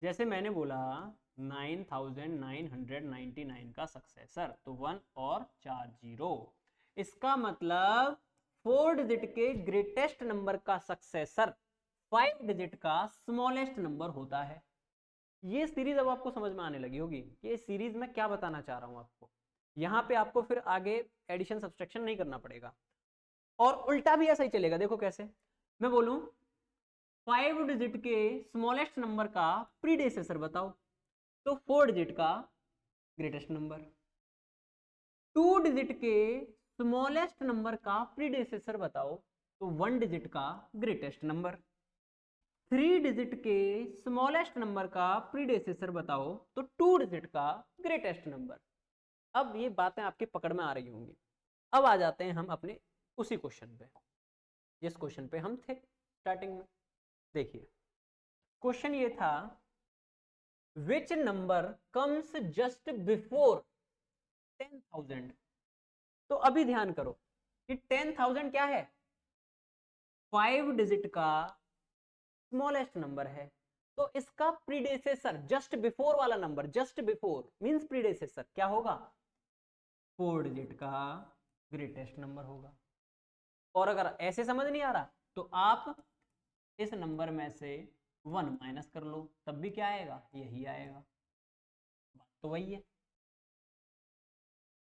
जैसे मैंने बोला 9999 का सक्सेसर, तो 1 और 4 0। इसका मतलब 4 डिजिट के ग्रेटेस्ट नंबर का सक्सेसर 5 डिजिट का स्मॉलेस्ट नंबर होता है। ये सीरीज अब आपको समझ में आने लगी होगी, ये सीरीज में क्या बताना चाह रहा हूं आपको। यहां पे आपको फिर आगे एडिशन सब्सट्रैक्शन नहीं करना पड़ेगा, और उल्टा भी ऐसा ही चलेगा। देखो कैसे, मैं बोलूं 5 डिजिट के स्मॉलेस्ट नंबर का प्रीडेसेसर बताओ, तो 4 डिजिट का ग्रेटेस्ट नंबर। 2 डिजिट के स्मॉलेस्ट नंबर का प्रीडेसेसर बताओ, तो 1 डिजिट का ग्रेटेस्ट नंबर। 3 डिजिट के स्मॉलेस्ट नंबर का प्रीडेसेसर बताओ, तो 2 डिजिट का ग्रेटेस्ट नंबर। अब ये बातें आपकी पकड़ में आ रही होंगी। अब आ जाते हैं हम अपने उसी क्वेश्चन पे, जिस क्वेश्चन पे हम थे स्टार्टिंग में। देखिए क्वेश्चन ये था, which number comes just before 10,000। तो अभी ध्यान करो कि 10,000 क्या है, 5 डिजिट का स्मॉलेस्ट नंबर है, तो इसका प्रीडेसेसर जस्ट बिफोर वाला number, just before means predecessor क्या होगा, 4 डिजिट का ग्रेटेस्ट नंबर होगा। और अगर ऐसे समझ नहीं आ रहा तो आप इस नंबर में से 1 माइनस कर लो, तब भी क्या आएगा, यही आएगा। बात तो वही है।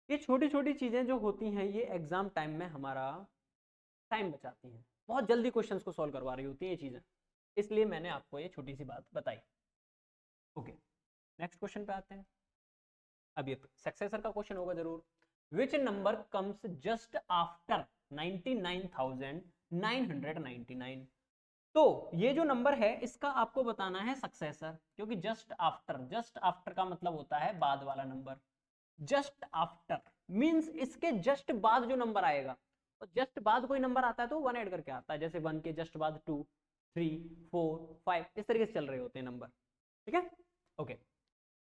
ये छोटी छोटी चीजें जो होती हैं ये एग्जाम टाइम में हमारा टाइम बचाती हैं, बहुत जल्दी क्वेश्चंस को सॉल्व करवा रही होती हैं ये चीजें, इसलिए मैंने आपको ये छोटी सी बात बताई। ओके, नेक्स्ट क्वेश्चन पे आते हैं। अब ये सक्सेसर का क्वेश्चन होगा जरूर। Which number comes just after 99,999। तो ये जो नंबर है इसका आपको बताना है सक्सेसर, क्योंकि जस्ट आफ्टर का मतलब होता है बाद वाला नंबर। जस्ट आफ्टर मींस इसके जस्ट बाद जो नंबर आएगा, और जस्ट बाद कोई नंबर आता है तो 1 ऐड करके आता है, जैसे 1 के जस्ट बाद 2, 3, 4, 5 इस तरीके से चल रहे होते हैं नंबर। ठीक है, ओके।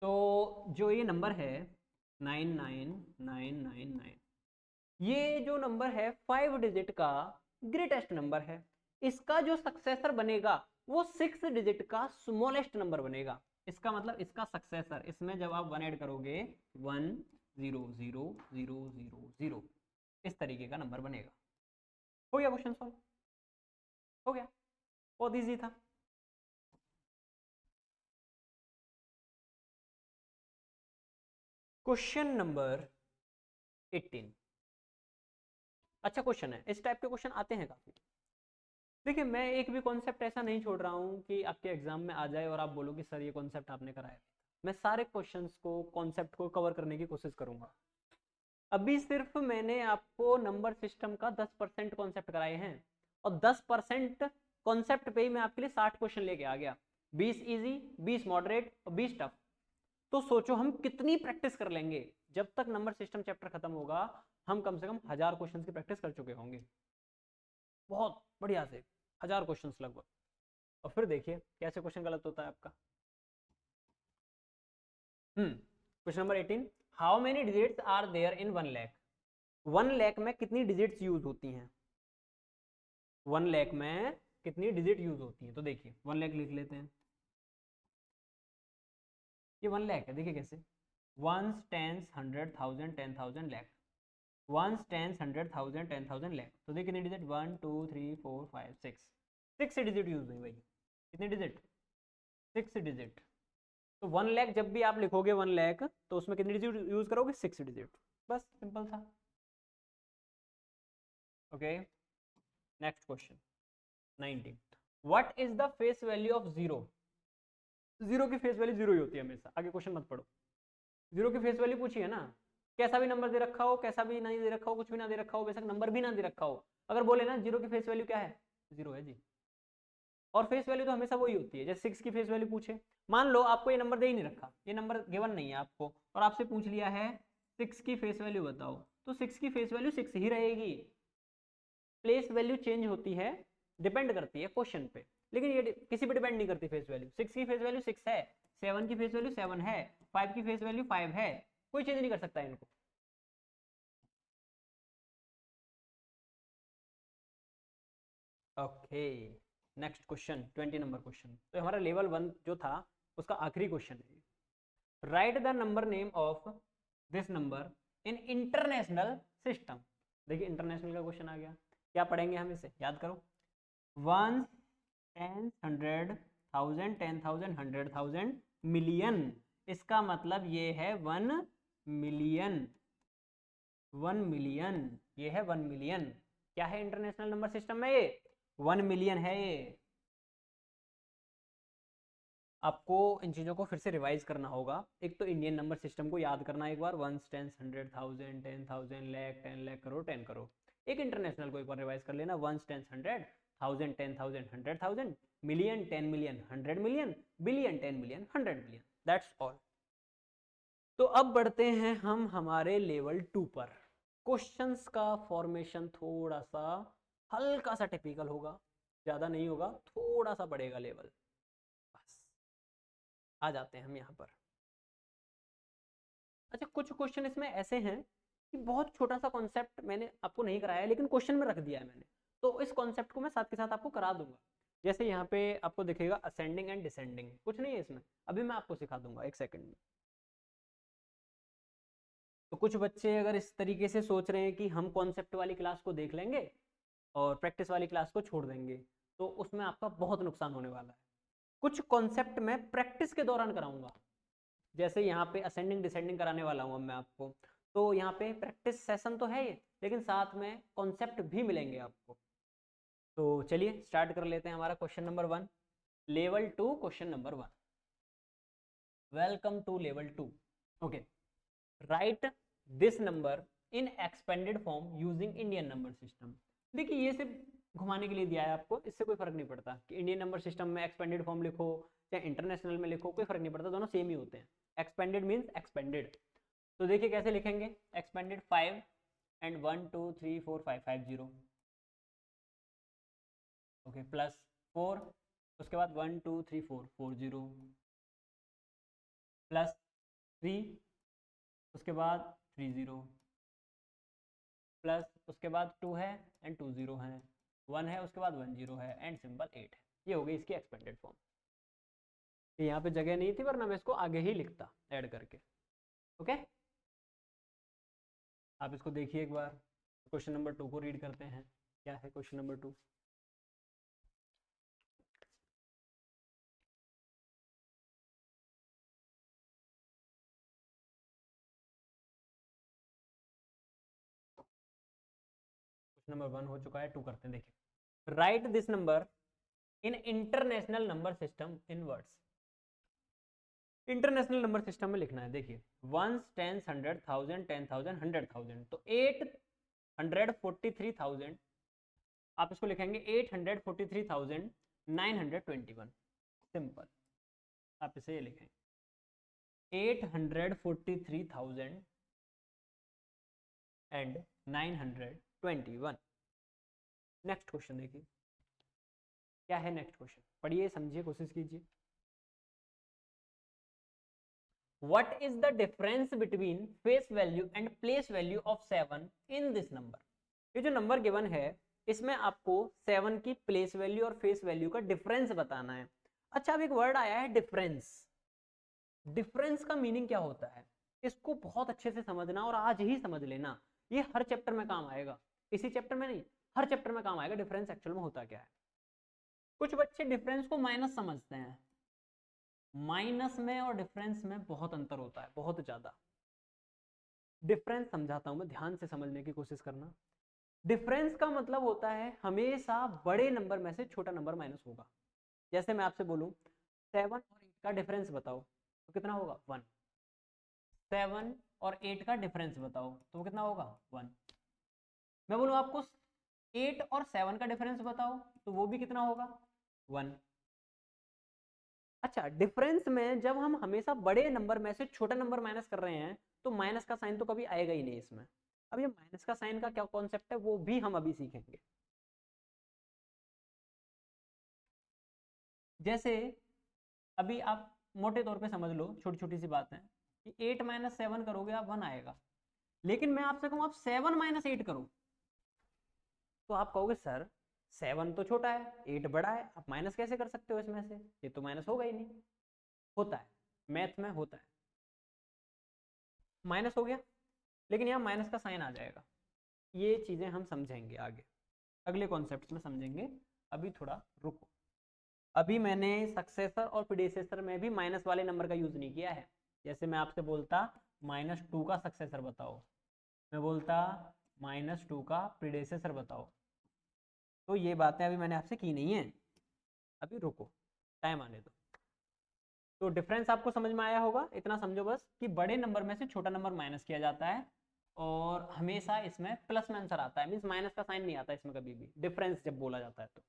तो जो ये नंबर है 99999, ये जो नंबर है 5 डिजिट का ग्रेटेस्ट नंबर है। इसका जो सक्सेसर बनेगा वो 6 डिजिट का स्मॉलेस्ट नंबर बनेगा। इसका मतलब इसका सक्सेसर, इसमें जब आप 1 ऐड करोगे 1 0 0 0 0 0 इस तरीके का नंबर बनेगा। हो गया क्वेश्चन सॉल्व, हो गया, बहुत इजी था। क्वेश्चन नंबर 18, अच्छा क्वेश्चन है, इस टाइप के क्वेश्चन आते हैं काफी। देखिए मैं एक भी कॉन्सेप्ट ऐसा नहीं छोड़ रहा हूँ कि आपके एग्जाम में आ जाए और आप बोलो कि सर ये कॉन्सेप्ट आपने कराया। मैं सारे क्वेश्चंस को, कॉन्सेप्ट को कवर करने की कोशिश करूंगा। अभी सिर्फ मैंने आपको नंबर सिस्टम का 10% कॉन्सेप्ट कराए हैं, और 10% कॉन्सेप्ट पे ही मैं आपके लिए 60 क्वेश्चन लेके आ गया। 20 इजी, 20 मॉडरेट और 20 टफ। तो सोचो हम कितनी प्रैक्टिस कर लेंगे। जब तक नंबर सिस्टम चैप्टर खत्म होगा हम कम से कम 1000 क्वेश्चन की प्रैक्टिस कर चुके होंगे, बहुत बढ़िया से 1000 क्वेश्चन लगभग। और फिर देखिए कैसे क्वेश्चन गलत होता है आपका। Question number 18, how many digits are there in 1 lakh. 1 lakh में कितनी डिजिट्स यूज होती हैं, 1 लाख में कितनी डिजिट यूज होती है। तो देखिए 1 लाख लिख लेते हैं, ये 1 लाख है। देखिए कैसे, 1s 10s 100,000 10,000 lakh, 1s 10s 100,000 10,000 lakh. तो देखिए कितनी डिजिट, 1 2 3 4 5 6, 6 डिजिट यूज हुई भाई। कितनी डिजिट, 6 डिजिट। तो 1 लाख जब भी आप लिखोगे 1 लाख तो उसमें कितनी डिजिट यूज करोगे, 6 डिजिट, बस सिंपल था। Okay, next question 19, what is the face value of zero. Zero की फेस वैल्यू जीरो ही होती है हमेशा, आगे क्वेश्चन मत पढ़ो। जीरो की फेस वैल्यू पूछी है ना, कैसा भी नंबर दे रखा हो, कैसा भी नहीं दे रखा हो, कुछ भी ना दे रखा हो, बेशक नंबर भी ना दे रखा हो, अगर बोले ना जीरो की फेस वैल्यू क्या है, जीरो है जी। और फेस वैल्यू तो हमेशा वही होती है। जैसे 6 की फेस वैल्यू पूछे, मान लो आपको ये नंबर दे ही नहीं रखा, ये नंबर गिवन नहीं है आपको, और आपसे पूछ लिया है 6 की फेस वैल्यू बताओ, तो 6 की फेस वैल्यू 6 ही रहेगी। प्लेस वैल्यू चेंज होती है, डिपेंड करती है क्वेश्चन पे, लेकिन ये किसी पे डिपेंड नहीं करती फेस वैल्यू। 6 की फेस वैल्यू 6 है, 7 की फेस वैल्यू 7 है, 5 की फेस वैल्यू 5 है, कोई चेंज नहीं कर सकता इनको। Okay, next question 20 number question. तो हमारा लेवल 1 जो था उसका आखिरी क्वेश्चन है। Right the number name of this number in international system. देखिए इंटरनेशनल का क्वेश्चन आ गया, क्या पढ़ेंगे हम इसे, याद करो। 1 10 100,000 10,000 100,000 मिलियन, इसका मतलब ये है 1 मिलियन। 1 मिलियन, ये है 1 मिलियन। क्या है इंटरनेशनल नंबर सिस्टम में, ये 1 मिलियन है ये। आपको इन चीज़ों को फिर से रिवाइज करना होगा। एक तो इंडियन नंबर सिस्टम को याद करना एक बार, 1 10 100 1000 10,000 लाख 10 लाख करोड़ 10 करोड़। एक इंटरनेशनल को एक बार रिवाइज कर लेना, 1 10 100 1000 10,000 100,000 million 10 million 100 million billion 10 million 100 million, that's all. तो अब बढ़ते हैं हम हमारे लेवल 2 पर। क्वेश्चंस का फॉर्मेशन थोड़ा सा हल्का सा टिपिकल होगा, ज़्यादा नहीं होगा, थोड़ा सा बढ़ेगा लेवल। बस आ जाते हैं हम यहाँ पर। अच्छा, कुछ क्वेश्चन इसमें ऐसे हैं कि बहुत छोटा सा कॉन्सेप्ट मैंने आपको नहीं कराया है, लेकिन क्वेश्चन में रख दिया है मैंने, तो इस कॉन्सेप्ट को मैं साथ के साथ आपको करा दूंगा। जैसे यहाँ पे आपको दिखेगा असेंडिंग एंड डिसेंडिंग, कुछ नहीं है इसमें, अभी मैं आपको सिखा दूंगा एक सेकंड में। तो कुछ बच्चे अगर इस तरीके से सोच रहे हैं कि हम कॉन्सेप्ट वाली क्लास को देख लेंगे और प्रैक्टिस वाली क्लास को छोड़ देंगे, तो उसमें आपका बहुत नुकसान होने वाला है। कुछ कॉन्सेप्ट मैं प्रैक्टिस के दौरान कराऊंगा, जैसे यहाँ पे असेंडिंग डिसेंडिंग कराने वाला हूँ मैं आपको, तो यहाँ पे प्रैक्टिस सेशन तो है ये, लेकिन साथ में कॉन्सेप्ट भी मिलेंगे आपको। तो चलिए स्टार्ट कर लेते हैं हमारा question number 1, level 2 question number 1। Welcome to level 2। Okay, write this number in expanded form using Indian number system. देखिए ये सिर्फ घुमाने के लिए दिया है आपको, इससे कोई फर्क नहीं पड़ता कि इंडियन नंबर सिस्टम में एक्सपेंडेड फॉर्म लिखो या इंटरनेशनल में लिखो, कोई फर्क नहीं पड़ता, दोनों सेम ही होते हैं। Expanded means expanded. तो देखिए कैसे लिखेंगे, एक्सपेंडेड 5 एंड 1 2 3 4 5 5 0, ओके, प्लस 4, उसके बाद 1 2 3 4 4 0, प्लस 3, उसके बाद 3 0, प्लस उसके बाद 2 है एंड 2 0 है, 1 है उसके बाद 1 0 है एंड सिंबल 8 है। ये हो गई इसकी एक्सपेंडेड फॉर्म। यहाँ पे जगह नहीं थी वरना मैं इसको आगे ही लिखता ऐड करके। ओके, आप इसको देखिए एक बार। क्वेश्चन नंबर 2 को रीड करते हैं, क्या है क्वेश्चन नंबर 2। क्वेश्चन नंबर 1 हो चुका है, 2 करते हैं। देखिए, right this number in international number system in words. International number system में लिखना है। देखिए, 1 10 100 1000 10,000 100,000, तो 843,000 आप इसको लिखेंगे 843,921। सिंपल, आप इसे ये लिखें 843,921। नेक्स्ट क्वेश्चन देखिए, क्या है नेक्स्ट क्वेश्चन, पढ़िए समझिए कोशिश कीजिए। What is the difference between face value and place value of 7 in this number? ये जो नंबर गिवन है इसमें आपको 7 की प्लेस वैल्यू और फेस वैल्यू का डिफरेंस बताना है। अच्छा, अब एक वर्ड आया है डिफरेंस। डिफरेंस का मीनिंग क्या होता है, इसको बहुत अच्छे से समझना और आज ही समझ लेना, ये हर चैप्टर में काम आएगा, इसी चैप्टर में नहीं, हर चैप्टर में काम आएगा। डिफरेंस एक्चुअल में होता क्या है। कुछ बच्चे डिफरेंस को माइनस समझते हैं, माइनस में और डिफरेंस में बहुत अंतर होता है, बहुत ज्यादा। डिफरेंस समझाता हूं मैं, ध्यान से समझने की कोशिश करना। डिफरेंस का मतलब होता है हमेशा बड़े नंबर में से छोटा नंबर माइनस होगा। जैसे मैं आपसे बोलूं 7 और 8 का डिफरेंस बताओ तो कितना होगा 1। 7 और 8 का डिफरेंस बताओ तो वो कितना होगा 1। मैं बोलूं आपको 8 और 7 का डिफरेंस बताओ तो वो भी कितना होगा 1। अच्छा, डिफरेंस में जब हम हमेशा बड़े नंबर में से छोटा नंबर माइनस कर रहे हैं तो माइनस का साइन तो कभी आएगा ही नहीं इसमें। अब ये माइनस का साइन का क्या कॉन्सेप्ट है वो भी हम अभी सीखेंगे। जैसे अभी आप मोटे तौर पे समझ लो, छोटी छोटी सी बात है कि 8 माइनस 7 करोगे आप 1 आएगा, लेकिन मैं आपसे कहूँ आप 7 माइनस 8 करो तो आप कहोगे सर 7 तो छोटा है 8 बड़ा है, आप माइनस कैसे कर सकते हो इसमें से, ये तो माइनस होगा ही नहीं। होता है, मैथ में होता है, माइनस हो गया, लेकिन यहाँ माइनस का साइन आ जाएगा। ये चीजें हम समझेंगे आगे, अगले कॉन्सेप्ट में समझेंगे, अभी थोड़ा रुको। अभी मैंने सक्सेसर और प्रीडिसेसर में भी माइनस वाले नंबर का यूज नहीं किया है। जैसे मैं आपसे बोलता -2 का सक्सेसर बताओ, मैं बोलता -2 का प्रीडिसेसर बताओ, तो ये बातें अभी मैंने आपसे की नहीं है, अभी रुको, टाइम आने दो। तो डिफरेंस आपको समझ में आया होगा। इतना समझो बस कि बड़े नंबर में से छोटा नंबर माइनस किया जाता है और हमेशा इसमें प्लस में आंसर आता है, मीन्स माइनस का साइन नहीं आता इसमें कभी भी, डिफरेंस जब बोला जाता है तो।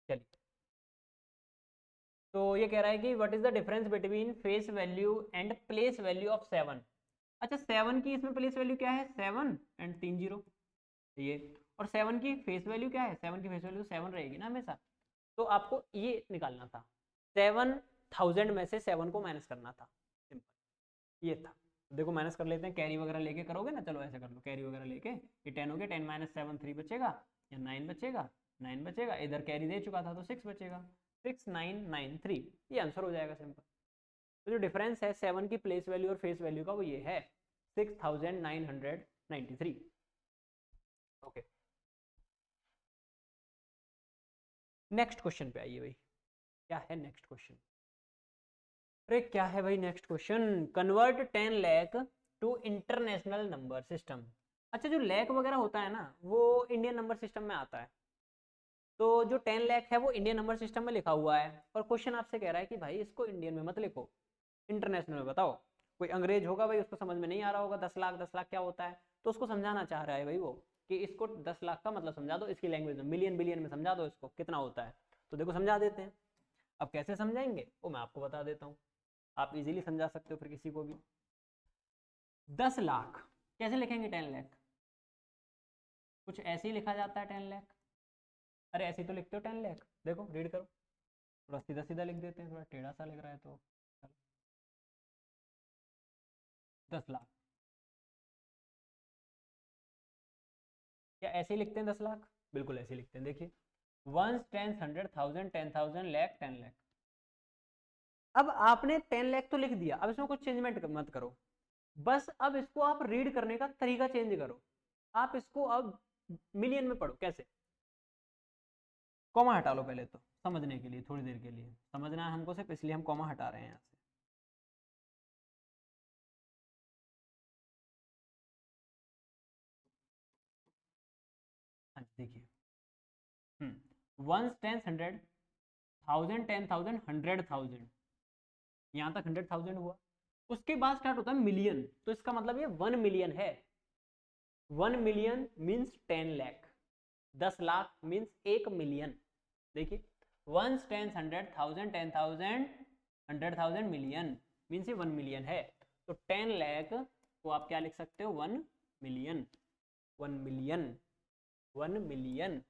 चलिए, तो ये कह रहा है कि what is the difference between face value and place value of 7। अच्छा, 7 की इसमें प्लेस वैल्यू क्या है? 7 एंड 3 0 ये, और 7 की फेस वैल्यू क्या है? 7 की फेस वैल्यू 7 रहेगी ना हमेशा। तो आपको ये निकालना था, 7000 में से 7 को माइनस करना था, सिंपल ये था। देखो माइनस कर लेते हैं, कैरी वगैरह लेके करोगे ना, चलो ऐसे कर लो, कैरी वगैरह लेके, ये 10 हो गया, 10 माइनस 7 3 बचेगा, या 9 बचेगा, 9 बचेगा, इधर कैरी दे चुका था तो 6 बचेगा, 6993, ये आंसर हो जाएगा सिंपल। तो जो डिफरेंस है 7 की प्लेस वैल्यू और फेस वैल्यू का वो ये है 6993। ओके, नेक्स्ट क्वेश्चन पे आइए भाई, क्या है नेक्स्ट क्वेश्चन? अरे क्या है भाई next question? Convert 10 lakh to international number system. अच्छा, जो लैख वगैरह होता है ना वो इंडियन नंबर सिस्टम में आता है, तो जो 10 लाख है वो इंडियन नंबर सिस्टम में लिखा हुआ है, और क्वेश्चन आपसे कह रहा है कि भाई इसको इंडियन में मत लिखो, इंटरनेशनल में बताओ। कोई अंग्रेज होगा भाई, उसको समझ में नहीं आ रहा होगा 10 लाख क्या होता है, तो उसको समझाना चाह रहा है भाई वो कि इसको 10 लाख का मतलब समझा दो इसकी लैंग्वेज में, मिलियन बिलियन में समझा दो इसको कितना होता है। तो देखो समझा देते हैं। अब कैसे समझाएंगे वो मैं आपको बता देता हूँ, आप इजीली समझा सकते हो फिर किसी को भी। 10 लाख कैसे लिखेंगे? 10 लाख कुछ ऐसे ही लिखा जाता है 10 लाख। अरे ऐसे ही तो लिखते हो 10 लाख, देखो रीड करो, थोड़ा सीधा सीधा लिख देते हैं, थोड़ा टेढ़ा सा लग रहा है तो 10 लाख क्या ऐसे ही लिखते हैं 10 लाख? बिल्कुल ऐसे ही लिखते हैं, देखिए 1 10 100 1000 10,000 लाख 10 लाख। अब आपने 10 लाख तो लिख दिया, अब इसमें कुछ चेंजमेंट मत करो, बस अब इसको आप रीड करने का तरीका चेंज करो। आप इसको अब मिलियन में पढ़ो। कैसे? कॉमा हटा लो पहले तो, समझने के लिए, थोड़ी देर के लिए समझना है हमको सिर्फ, इसलिए हम कॉमा हटा रहे हैं यहाँ से। हाँ देखिए, 1 10 100 1000 10,000 100,000, यहाँ तक 100,000 हुआ। उसके बाद स्टार्ट होता है मिलियन, तो इसका मतलब ये 1 मिलियन है। 1 million means 10 lakh, 10 lakh means 1 million. देखिए 1 10 100 1000 10,000 100,000 मिलियन मीन्स ये 1 मिलियन है। तो 10 लाख को आप क्या लिख सकते हो? 1 million, 1 million, 1 million.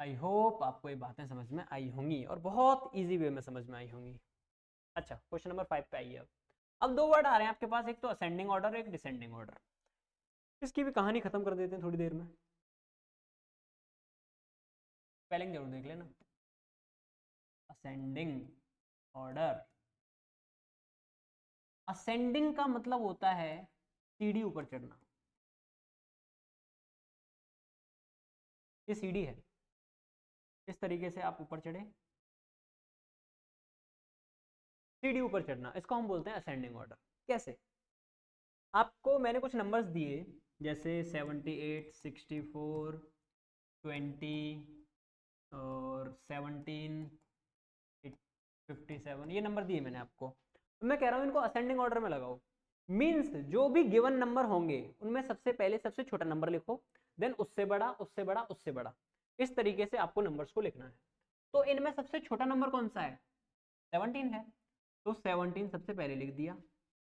I hope आपको ये बातें समझ में आई होंगी और बहुत इजी वे में समझ में आई होंगी। अच्छा, क्वेश्चन नंबर 5 पे आइए। अब दो वर्ड आ रहे हैं आपके पास, एक तो असेंडिंग ऑर्डर, एक डिसेंडिंग ऑर्डर। इसकी भी कहानी खत्म कर देते हैं थोड़ी देर में, स्पेलिंग जरूर देख लेना। असेंडिंग ऑर्डर, असेंडिंग का मतलब होता है सीढ़ी ऊपर चढ़ना। ये सीढ़ी है, इस तरीके से आप ऊपर चढ़े, सीढ़ी ऊपर चढ़ना, इसको हम बोलते हैं असेंडिंग ऑर्डर। कैसे? आपको मैंने कुछ नंबर्स दिए, जैसे 78 64 20 और 17 57, ये नंबर दिए मैंने आपको। मैं कह रहा हूँ इनको असेंडिंग ऑर्डर में लगाओ। मीन्स जो भी गिवन नंबर होंगे उनमें सबसे पहले सबसे छोटा नंबर लिखो, देन उससे बड़ा, उससे बड़ा, उससे बड़ा, इस तरीके से आपको नंबर्स को लिखना है। तो इनमें सबसे छोटा नंबर कौन सा है? 17 है, तो 17 सबसे पहले लिख दिया।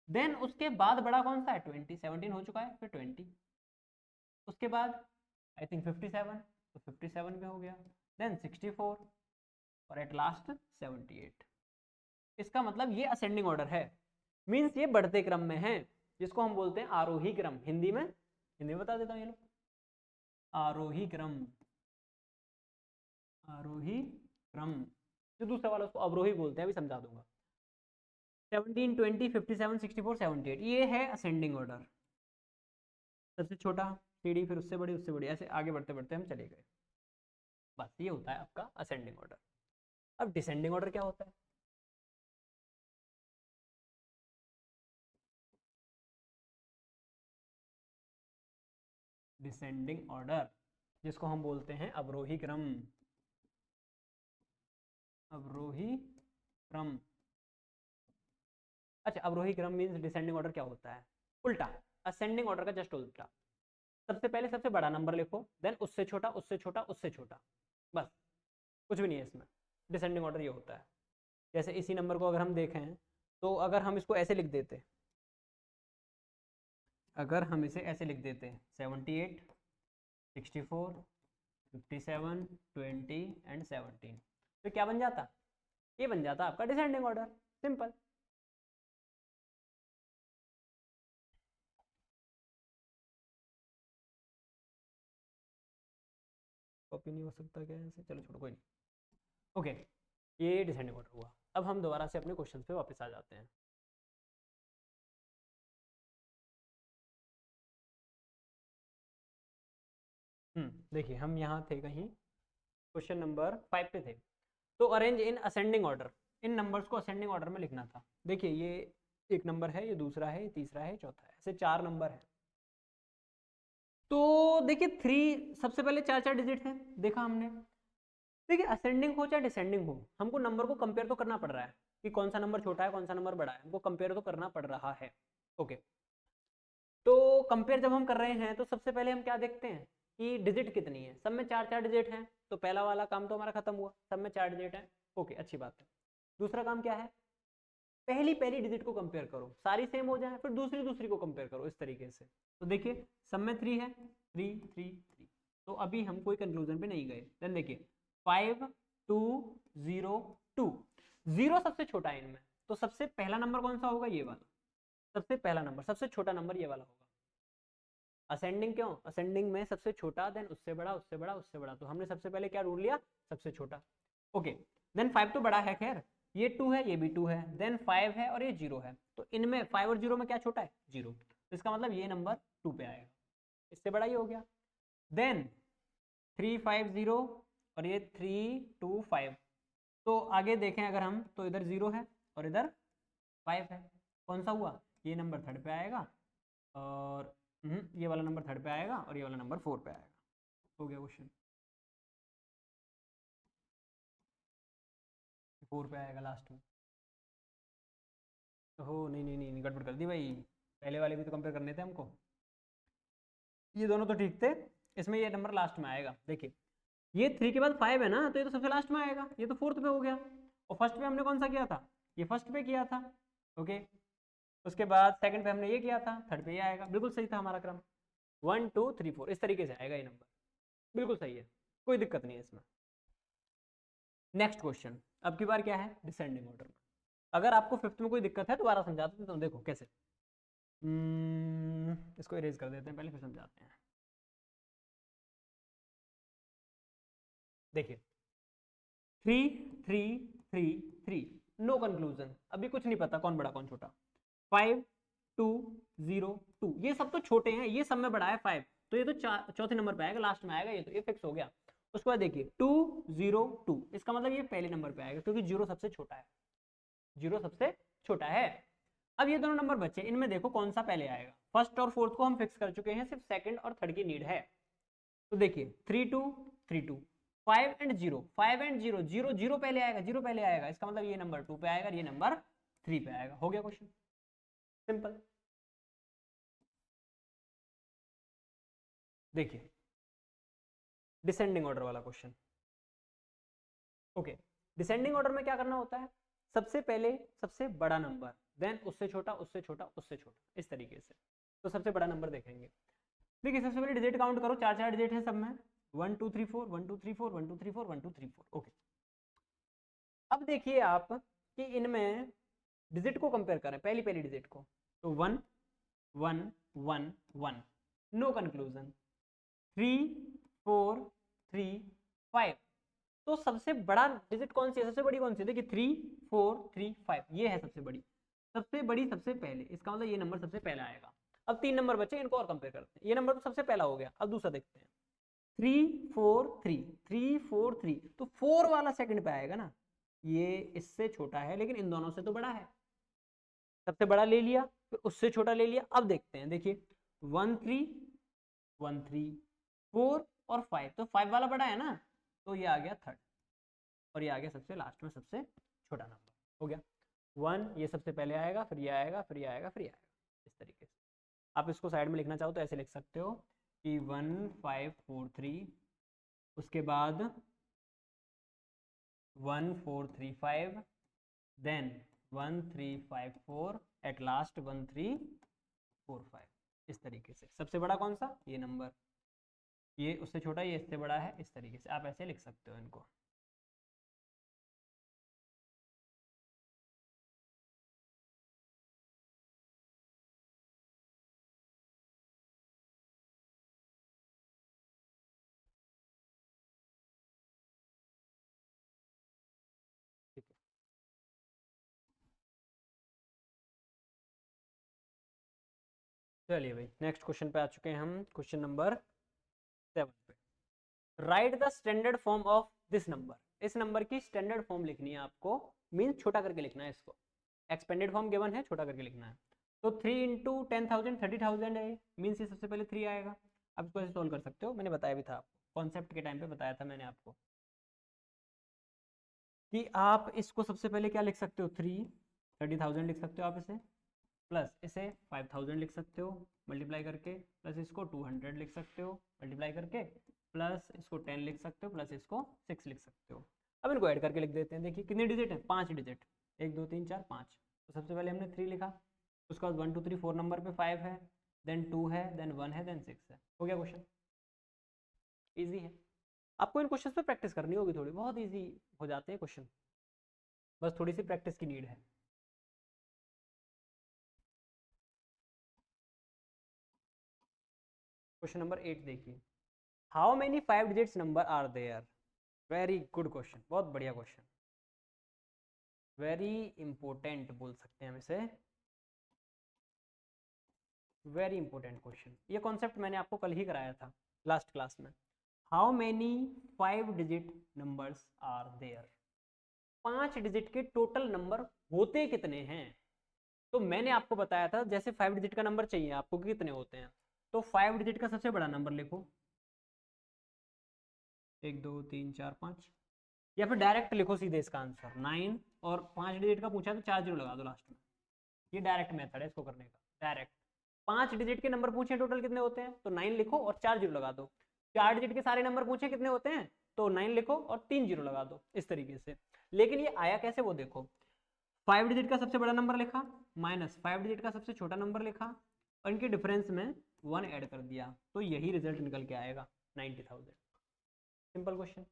देन उसके बाद बड़ा कौन सा है? 20, 17 हो चुका है, फिर 20, उसके बाद आई थिंक 57, तो 57 भी हो गया, देन 64 और एट लास्ट 78। इसका मतलब ये असेंडिंग ऑर्डर है, मीन्स ये बढ़ते क्रम में है, जिसको हम बोलते हैं आरोही क्रम। हिंदी में बता देता हूँ, ये लो, आरोही क्रम, आरोही क्रम। जो दूसरा वाला उसको अवरोही बोलते हैं, अभी समझा दूंगा। 17 20 57 64 78, ये है असेंडिंग ऑर्डर। सबसे छोटा सीढ़ी, फिर उससे बड़ी, ऐसे आगे बढ़ते बढ़ते हम चले गए। बस ये होता है आपका असेंडिंग ऑर्डर। अब डिसेंडिंग ऑर्डर क्या होता है? डिसेंडिंग ऑर्डर, जिसको हम बोलते हैं अवरोही क्रम। अवरोही क्रम। अच्छा, अवरोही क्रम मीन्स डिसेंडिंग ऑर्डर क्या होता है? उल्टा, असेंडिंग ऑर्डर का जस्ट उल्टा। सबसे पहले सबसे बड़ा नंबर लिखो, देन उससे छोटा, उससे छोटा, उससे छोटा, बस, कुछ भी नहीं है इसमें। डिसेंडिंग ऑर्डर ये होता है। जैसे इसी नंबर को अगर हम देखें तो अगर हम इसको ऐसे लिख देते, अगर हम इसे ऐसे लिख देते 78, 64, 57, 20 एंड 17, तो क्या बन जाता? ये बन जाता आपका डिसेंडिंग ऑर्डर, सिंपल। कॉपी नहीं हो सकता क्या ऐसे? चलो छोड़ो, कोई नहीं। ओके, ये डिसेंडिंग ऑर्डर हुआ। अब हम दोबारा से अपने क्वेश्चन पे वापस आ जाते हैं। देखिए हम यहाँ थे कहीं, क्वेश्चन नंबर 5 पे थे। तो arrange in ascending order, in numbers को असेंडिंग ऑर्डर में लिखना था। देखिए ये एक नंबर है, ये दूसरा है, ये तीसरा है, चौथा है, ऐसे 4 नंबर है। तो देखिए 3 सबसे पहले 4 डिजिट है, देखा हमने। देखिए असेंडिंग हो चाहे डिसेंडिंग हो, हमको नंबर को कंपेयर तो करना पड़ रहा है कि कौन सा नंबर छोटा है कौन सा नंबर बड़ा है, हमको कंपेयर तो करना पड़ रहा है। ओके, तो कंपेयर जब हम कर रहे हैं तो सबसे पहले हम क्या देखते हैं कि डिजिट कितनी है। सब में 4 डिजिट हैं, तो पहला वाला काम तो हमारा खत्म हुआ, सब में 4 डिजिट है। ओके, अच्छी बात है। दूसरा काम क्या है? पहली पहली डिजिट को कंपेयर करो, सारी सेम हो जाए, फिर दूसरी दूसरी को कंपेयर करो, इस तरीके से। तो देखिए सब में 3 है, 3 3 3, तो अभी हम कोई कंक्लूजन पे नहीं गए। देन देखिए 5 2 0 2, 0 सबसे छोटा है इनमें, तो सबसे पहला नंबर कौन सा होगा? ये वाला, सबसे पहला नंबर, सबसे छोटा नंबर ये वाला होगा। असेंडिंग क्यों? असेंडिंग में सबसे छोटा, देन उससे बड़ा, उससे बड़ा, उससे बड़ा, तो हमने सबसे पहले क्या रूल लिया? सबसे छोटा। ओके, देन 5 तो बड़ा है, खैर ये 2 है, ये भी 2 है, देन 5 है और ये 0 है, तो इनमें 5 और 0 में क्या छोटा है? 0, तो इसका मतलब ये नंबर 2 पे आएगा, इससे बड़ा ही हो गया। देन 3 5 0 और ये 3 2 5, तो आगे देखें अगर हम तो इधर 0 है और इधर 5 है, कौन सा हुआ? ये नंबर 3rd पे आएगा, और ये वाला नंबर 3rd पे आएगा, और ये वाला नंबर 4 पे आएगा। हो गया क्वेश्चन, 4 पे आएगा लास्ट में। हो नहीं नहीं नहीं, गड़बड़ कर दी भाई, पहले वाले भी तो कंपेयर करने थे हमको। ये दोनों तो ठीक थे, इसमें ये नंबर लास्ट में आएगा। देखिए ये 3 के बाद 5 है ना, तो ये तो सबसे लास्ट में आएगा, ये तो 4th पे हो गया। और फर्स्ट पे हमने कौन सा किया था? ये फर्स्ट पे किया था। ओके, उसके बाद सेकंड पे हमने ये किया था, 3rd पे ये आएगा। बिल्कुल सही था हमारा क्रम, 1 2 3 4 इस तरीके से आएगा ये नंबर, बिल्कुल सही है, कोई दिक्कत नहीं है इसमें। नेक्स्ट क्वेश्चन, अब की बार क्या है? डिसेंडिंग ऑर्डर में। अगर आपको 5th में कोई दिक्कत है दोबारा समझाते हैं, तो देखो कैसे। इसको इरेज कर देते हैं पहले, फिर समझाते हैं। देखिए 3 3 3 3, नो कंक्लूजन, अभी कुछ नहीं पता कौन बड़ा कौन छोटा। 5 2 0 2, ये सब तो छोटे हैं, ये सब में बड़ा है 5, तो ये तो चौथे नंबर पे आएगा, लास्ट में आएगा, ये तो ये फिक्स हो गया। उसके बाद देखिए 2 0 2, इसका मतलब ये पहले नंबर पे आएगा, क्योंकि 0 सबसे छोटा है, 0 सबसे छोटा है। अब ये दोनों नंबर बचे, इनमें देखो कौन सा पहले आएगा। फर्स्ट और फोर्थ को हम फिक्स कर चुके हैं, सिर्फ सेकंड और थर्ड की नीड है। तो देखिए 3 2 3 2, 5 एंड 0, 5 एंड 0, 0 0 पहले आएगा, 0 पहले आएगा, इसका मतलब ये नंबर 2 पे आएगा, ये नंबर 3 पे आएगा। हो गया क्वेश्चन, सिंपल। देखिए डिसेंडिंग ऑर्डर वाला क्वेश्चन। ओके, डिसेंडिंग ऑर्डर में क्या करना होता है? सबसे पहले सबसे बड़ा नंबर, देन उससे छोटा, उससे छोटा, उससे छोटा, इस तरीके से। तो सबसे बड़ा नंबर देखेंगे। देखिए सबसे पहले डिजिट काउंट करो, 4 डिजिट है सब में, 1 2 3 4 1 2 3 4 1 2 3 4 1 2 3 4। ओके, अब देखिए आप कि इनमें डिजिट को कंपेयर करें, पहली पहली डिजिट को, तो 1 1 1 1, नो कंक्लूजन। 3 4 3 5, तो सबसे बड़ा डिजिट कौन सी है? सबसे बड़ी कौन सी है? देखिए 3 4 3 5, ये है सबसे बड़ी, सबसे बड़ी सबसे पहले, इसका मतलब ये नंबर सबसे पहले आएगा। अब 3 नंबर बचे, इनको और कंपेयर करते हैं। ये नंबर तो सबसे पहला हो गया, अब दूसरा देखते हैं। 3 4 3 3 4 3, तो 4 वाला सेकंड पे आएगा ना, ये इससे छोटा है लेकिन इन दोनों से तो बड़ा है, सबसे बड़ा ले लिया, फिर उससे छोटा ले लिया। अब देखते हैं, देखिए 1 3 1 3 4 और 5, तो 5 वाला बड़ा है ना, तो ये आ गया थर्ड और ये आ गया सबसे लास्ट में सबसे छोटा नंबर। हो गया 1, ये सबसे पहले आएगा, फिर ये आएगा, फिर ये आएगा, फिर ये आएगा, इस तरीके से। आप इसको साइड में लिखना चाहो तो ऐसे लिख सकते हो कि 1543, उसके बाद 1435, देन 1354, एट लास्ट 1345। इस तरीके से सबसे बड़ा कौन सा, ये नंबर, ये उससे छोटा, ये इससे बड़ा है, इस तरीके से आप ऐसे लिख सकते हो इनको। ठीक है, चलिए भाई नेक्स्ट क्वेश्चन पे आ चुके हैं हम, क्वेश्चन नंबर 7 पे। Right the standard form of this number. इस नंबर की स्टैंडर्ड फॉर्म लिखनी है आपको, मीन्स छोटा करके लिखना है इसको। एक्सपेंडेड फॉर्म गिवन है, छोटा करके लिखना है। तो 3 इंटू 10,000 30,000 है, मीन्स ये सबसे पहले 3 आएगा। आप इसको ऐसे सोल्व कर सकते हो, मैंने बताया भी था आपको, कॉन्सेप्ट के टाइम पे बताया था मैंने आपको कि आप इसको सबसे पहले क्या लिख सकते हो, 30,000 लिख सकते हो आप इसे, प्लस इसे 5,000 लिख सकते हो मल्टीप्लाई करके, प्लस इसको 200 लिख सकते हो मल्टीप्लाई करके, प्लस इसको 10 लिख सकते हो, प्लस इसको 6 लिख सकते हो। अब इनको ऐड करके लिख देते हैं। देखिए कितने डिजिट हैं, 5 डिजिट, 1 2 3 4 5। तो सबसे पहले हमने 3 लिखा, उसके बाद 1 2 3 4 नंबर पे 5 है, देन 2 है, देन 1 है, देन 6 है। हो गया क्वेश्चन, ईजी है। आपको इन क्वेश्चन पे प्रैक्टिस करनी होगी थोड़ी, बहुत ईजी हो जाते हैं क्वेश्चन, बस थोड़ी सी प्रैक्टिस की नीड है। क्वेश्चन नंबर 8 देखिए, how many 5 digits number are there. Very good question, बहुत बढ़िया क्वेश्चन, वेरी इंपॉर्टेंट बोल सकते हैं हम इसे, वेरी इंपॉर्टेंट क्वेश्चन। ये कॉन्सेप्ट मैंने आपको कल ही कराया था लास्ट क्लास में। How many 5 digit numbers are there, 5 digit के टोटल नंबर होते कितने हैं। तो मैंने आपको बताया था जैसे 5 डिजिट का नंबर चाहिए आपको कितने होते हैं, तो 5 डिजिट का सबसे बड़ा नंबर लिखो, 1 2 3 4 5, या फिर डायरेक्ट लिखो सीधे इसका आंसर 9, और 5 डिजिट का पूछा तो 4 जीरो लगा दो लास्ट में। ये डायरेक्ट मेथड है इसको करने का, डायरेक्ट। 5 डिजिट के नंबर पूछे टोटल कितने होते हैं, तो 9 लिखो और 4 जीरो लगा दो। 4 डिजिट के सारे नंबर पूछे कितने होते हैं, तो 9 लिखो और 3 जीरो लगा दो, इस तरीके से। लेकिन ये आया कैसे वो देखो, 5 डिजिट का सबसे बड़ा नंबर लिखा, माइनस 5 डिजिट का सबसे छोटा नंबर लिखा, और इनके डिफरेंस में 1 ऐड कर दिया, तो यही रिजल्ट निकल के आएगा 90,000। सिंपल क्वेश्चन,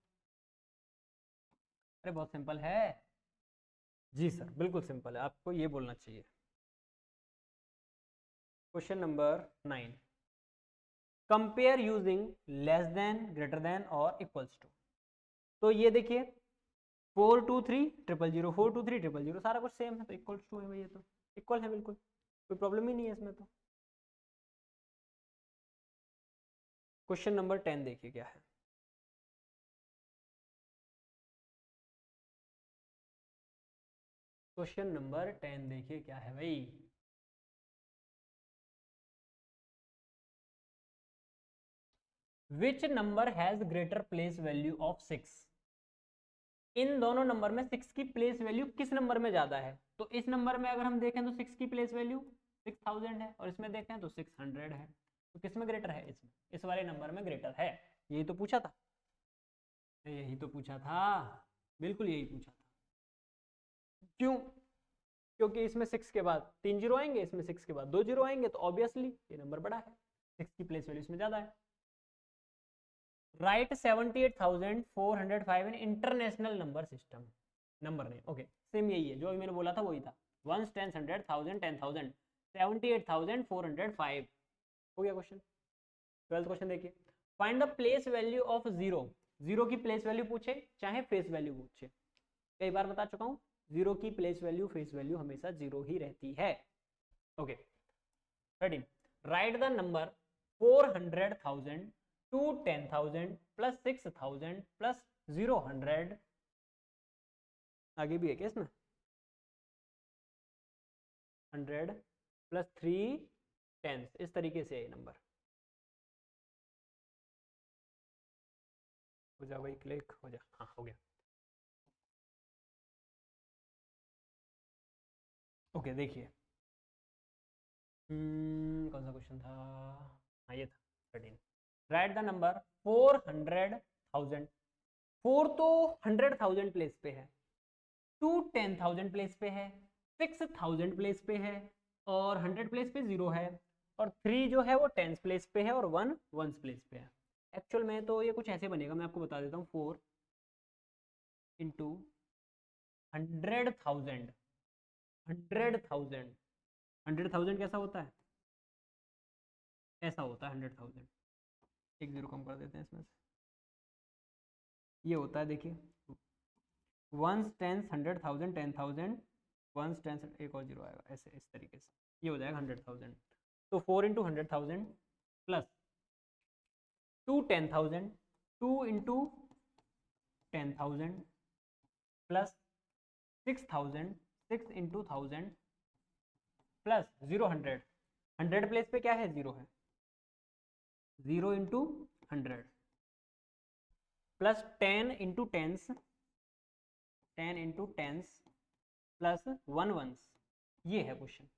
अरे बहुत सिंपल है जी सर, बिल्कुल सिंपल है, आपको ये बोलना चाहिए। Question number 9, compare using less than, greater then और इक्वल्स टू। तो ये देखिए 423 000, 423 000, सारा कुछ सेम है, तो इक्वल्स टू है भाई, ये तो इक्वल है बिल्कुल, कोई प्रॉब्लम ही नहीं है इसमें। तो क्वेश्चन नंबर 10 देखिए क्या है, क्वेश्चन नंबर 10 देखिए क्या है भाई। Which number has greater place value of 6। इन दोनों नंबर में 6 की प्लेस वैल्यू किस नंबर में ज्यादा है। तो इस नंबर में अगर हम देखें तो 6 की प्लेस वैल्यू 6000 है, और इसमें देखें तो 600 है, तो किस में ग्रेटर है, इसमें, इस वाले नंबर में ग्रेटर है। यही तो पूछा था, यही तो पूछा था, बिल्कुल यही पूछा था। क्यों, क्योंकि इसमें 6 के बाद 3 जीरो आएंगे, इसमें 6 के बाद 2 जीरो आएंगे, तो ऑब्वियसली ये नंबर बड़ा है, 6 की प्लेस वैल्यू इसमें ज्यादा है। Right 78,405 in international number system, number नहीं, ओके सेम यही है जो अभी मैंने बोला था, वही था, 1 10 100 1000 10,000 78,405। हो गया क्वेश्चन। 12th क्वेश्चन देखिए, find the place value of zero. Zero की प्लेस वैल्यू पूछे चाहे फेस वैल्यू पूछे, कई बार बता चुका हूं, जीरो की प्लेस वैल्यू फेस वैल्यू हमेशा जीरो ही रहती है। Okay 13, write the number 400,000 two 10,000 plus 6,000 plus 0 आगे भी है क्या इसमें, 100 प्लस 3 टेंस, इस तरीके से है नंबर। हो जा भाई, क्लिक हो जा, हाँ हो गया। ओके देखिए, कौन सा क्वेश्चन था, हाँ ये था 13। Write the number 400,000। 4 तो 100,000 प्लेस पे है, 2 10,000 प्लेस पे है, 6,000 प्लेस पे है, और 100 प्लेस पे 0 है, और 3 जो है वो 10 प्लेस पे है, और 1 1 प्लेस पे है। एक्चुअल में तो ये कुछ ऐसे बनेगा, मैं आपको बता देता हूँ। 4 इंटू 100,000, 100,000, 100,000 कैसा होता है, ऐसा होता है 100,000। एक जीरो कम कर देते हैं इसमें से, ये होता है देखिए, वंस टेंस 100,000, 10,000, वंस टेंस, एक और जीरो आएगा, ऐसे इस तरीके से ये हो जाएगा 100,000। तो 4 into 100,000 plus 2 10,000, 2 into 10,000 plus 6,000, 6 into 1000 plus 0 100। 100 place पे क्या है, 0 है, 0 into 100 plus 10 into tens, 10 into tens plus 1 ones. ये है क्वेश्चन,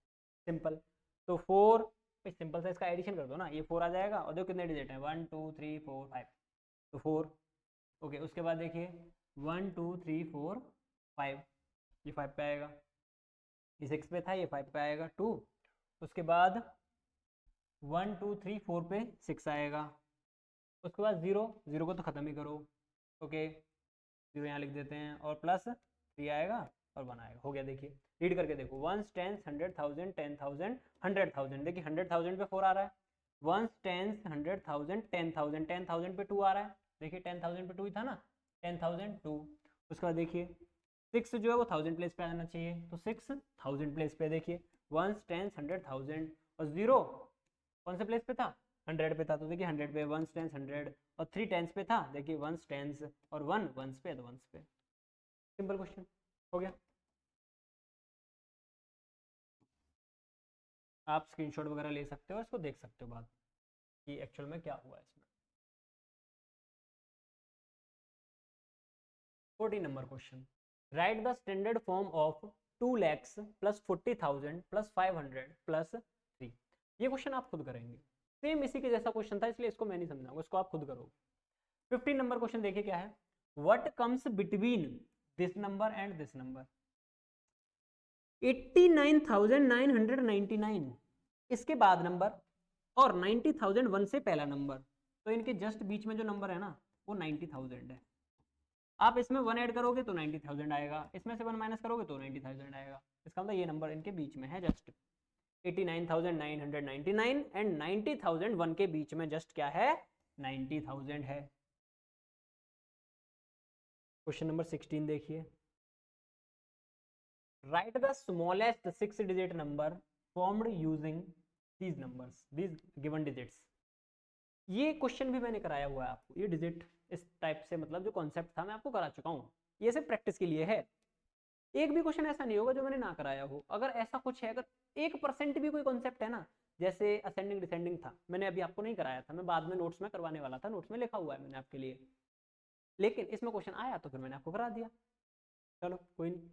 सिंपल। तो 4 सिंपल सा इसका एडिशन कर दो ना, ये 4 आ जाएगा, और देखो कितने डिजिट हैं, 1 2 3 4 5, तो 4। ओके, उसके बाद देखिए 1 2 3 4 5, ये 5 पे आएगा, ये 6 पे था, ये 5 पे आएगा 2। उसके बाद 1 2 3 4 पे 6 आएगा, उसके बाद 0, 0 को तो ख़त्म ही करो। ओके, 0 यहाँ लिख देते हैं, और प्लस 3 आएगा और 1 आएगा, हो गया। देखिए रीड करके देखो, 1 10 100,000 10,000 100,000, देखिए 100,000 पे 4 आ रहा है, 1 10 100,000 10,000 10,000 पे 2 आ रहा है, देखिए 10,000 पे 2 ही था ना, 10,000 2। उसके बाद देखिए 6 जो है वो 1000 प्लेस पे आ जाना चाहिए, तो 6,000 प्लेस पे, देखिए 1 10 100,000, और 0 कौन से प्लेस पे था, 100 पे था, तो देखिए 100 पे 1 10 100, और 3 टेंस पे था, देखिए 1 टेंस, और 1 वंस पे, तो वंस पे। सिंपल क्वेश्चन हो गया। आप स्क्रीनशॉट वगैरह ले सकते हो और इसको देख सकते हो बाद कि एक्चुअल में क्या हुआ है इसमें। 14 number question, right the standard form of 2 lakhs plus 40,000 plus 500 plus 3। ये क्वेश्चन आप खुद करेंगे, सेम इसी के जैसा क्वेश्चन था, इसलिए इसको मैं नहीं समझाऊंगा, इसको आप खुद करोगे। 15 नंबर क्वेश्चन देखिए क्या है, what comes between this number and this number. 89,999, इसके बाद नंबर, और 90,001 से पहला नंबर, तो इनके जस्ट बीच में जो नंबर है ना वो 90,000 है। आप इसमें 1 ऐड करोगे तो 90,000 आएगा, इसमें से 1 माइनस करोगे तो 90,000 आएगा। इसका मतलब ये नंबर इनके बीच में है, जस्ट 89,999 एंड 90,001 के बीच में जस्ट क्या है, 90,000 है। क्वेश्चन नंबर 16 देखिए, right the smallest 6 digit number formed using these numbers, these given digits. ये क्वेश्चन भी मैंने कराया हुआ है आपको, ये डिजिट इस टाइप से, मतलब जो कॉन्सेप्ट था मैं आपको करा चुका हूँ, ये सिर्फ प्रैक्टिस के लिए है। एक भी क्वेश्चन ऐसा नहीं होगा जो मैंने ना कराया हो। अगर ऐसा कुछ है, अगर 1% भी कोई कॉन्सेप्ट है ना, जैसे असेंडिंग डिसेंडिंग था, मैंने अभी आपको नहीं कराया था, मैं बाद में नोट्स में करवाने वाला था, नोट्स में लिखा हुआ है मैंने आपके लिए, लेकिन इसमें क्वेश्चन आया तो फिर मैंने आपको करा दिया, चलो कोई नहीं।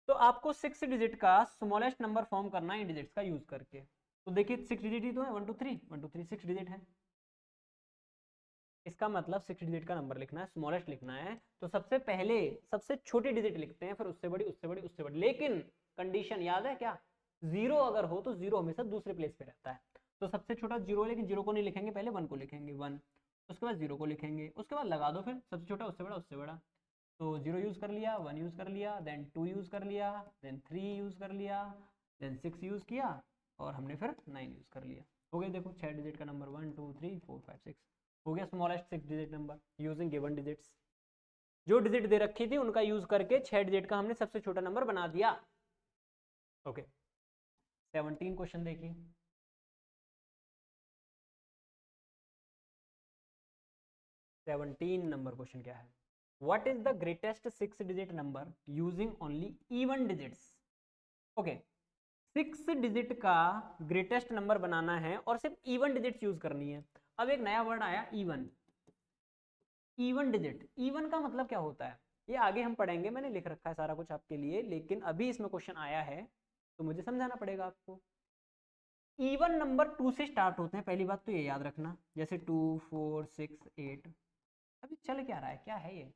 तो आपको 6 डिजिट का स्मॉलेस्ट नंबर फॉर्म करना है इन डिजिट्स का यूज करके। तो देखिए 6 डिजिट ही तो है, 1 2 3 1 2 3 6 डिजिट है, इसका मतलब 6 डिजिट का नंबर लिखना है, स्मॉलेस्ट लिखना है, तो सबसे पहले सबसे छोटी डिजिट लिखते हैं, फिर उससे बड़ी, उससे बड़ी, उससे बड़ी। लेकिन कंडीशन याद है क्या, 0 अगर हो तो 0 हमेशा दूसरे प्लेस पे रहता है। तो सबसे छोटा 0 है, लेकिन 0 को नहीं लिखेंगे, पहले 1 को लिखेंगे, 1, उसके बाद 0 को लिखेंगे, उसके बाद लगा दो, फिर सबसे छोटा उससे बड़ा, उससे बड़ा। तो 0 यूज कर लिया, 1 यूज कर लिया, देन 2 यूज कर लिया, देन 3 यूज कर लिया, देन 6 यूज किया, और हमने फिर 9 यूज कर लिया। हो गया, देखो 6 डिजिट का नंबर, 1 2 3 4 5 6 हो गया smallest 6 digit number using given digits. जो डिजिट दे रखी थी उनका यूज करके 6 डिजिट का हमने सबसे छोटा नंबर बना दिया। ओके, 17 क्वेश्चन देखिए, 17 नंबर क्वेश्चन क्या है, what is the greatest 6 digit number using only even digits. Okay, 6 digit का ग्रेटेस्ट नंबर बनाना है और सिर्फ इवन डिजिट्स यूज करनी है। अब एक नया वर्ड आया, इवन। इवन डिजिट, इवन का मतलब क्या होता है ये आगे हम पढ़ेंगे, मैंने लिख रखा है सारा कुछ आपके लिए, लेकिन अभी इसमें क्वेश्चन आया है तो मुझे समझाना पड़ेगा आपको। इवन नंबर 2 से स्टार्ट होते हैं, पहली बात तो ये याद रखना, जैसे 2 4 6 8। अभी चल क्या रहा है, क्या है ये,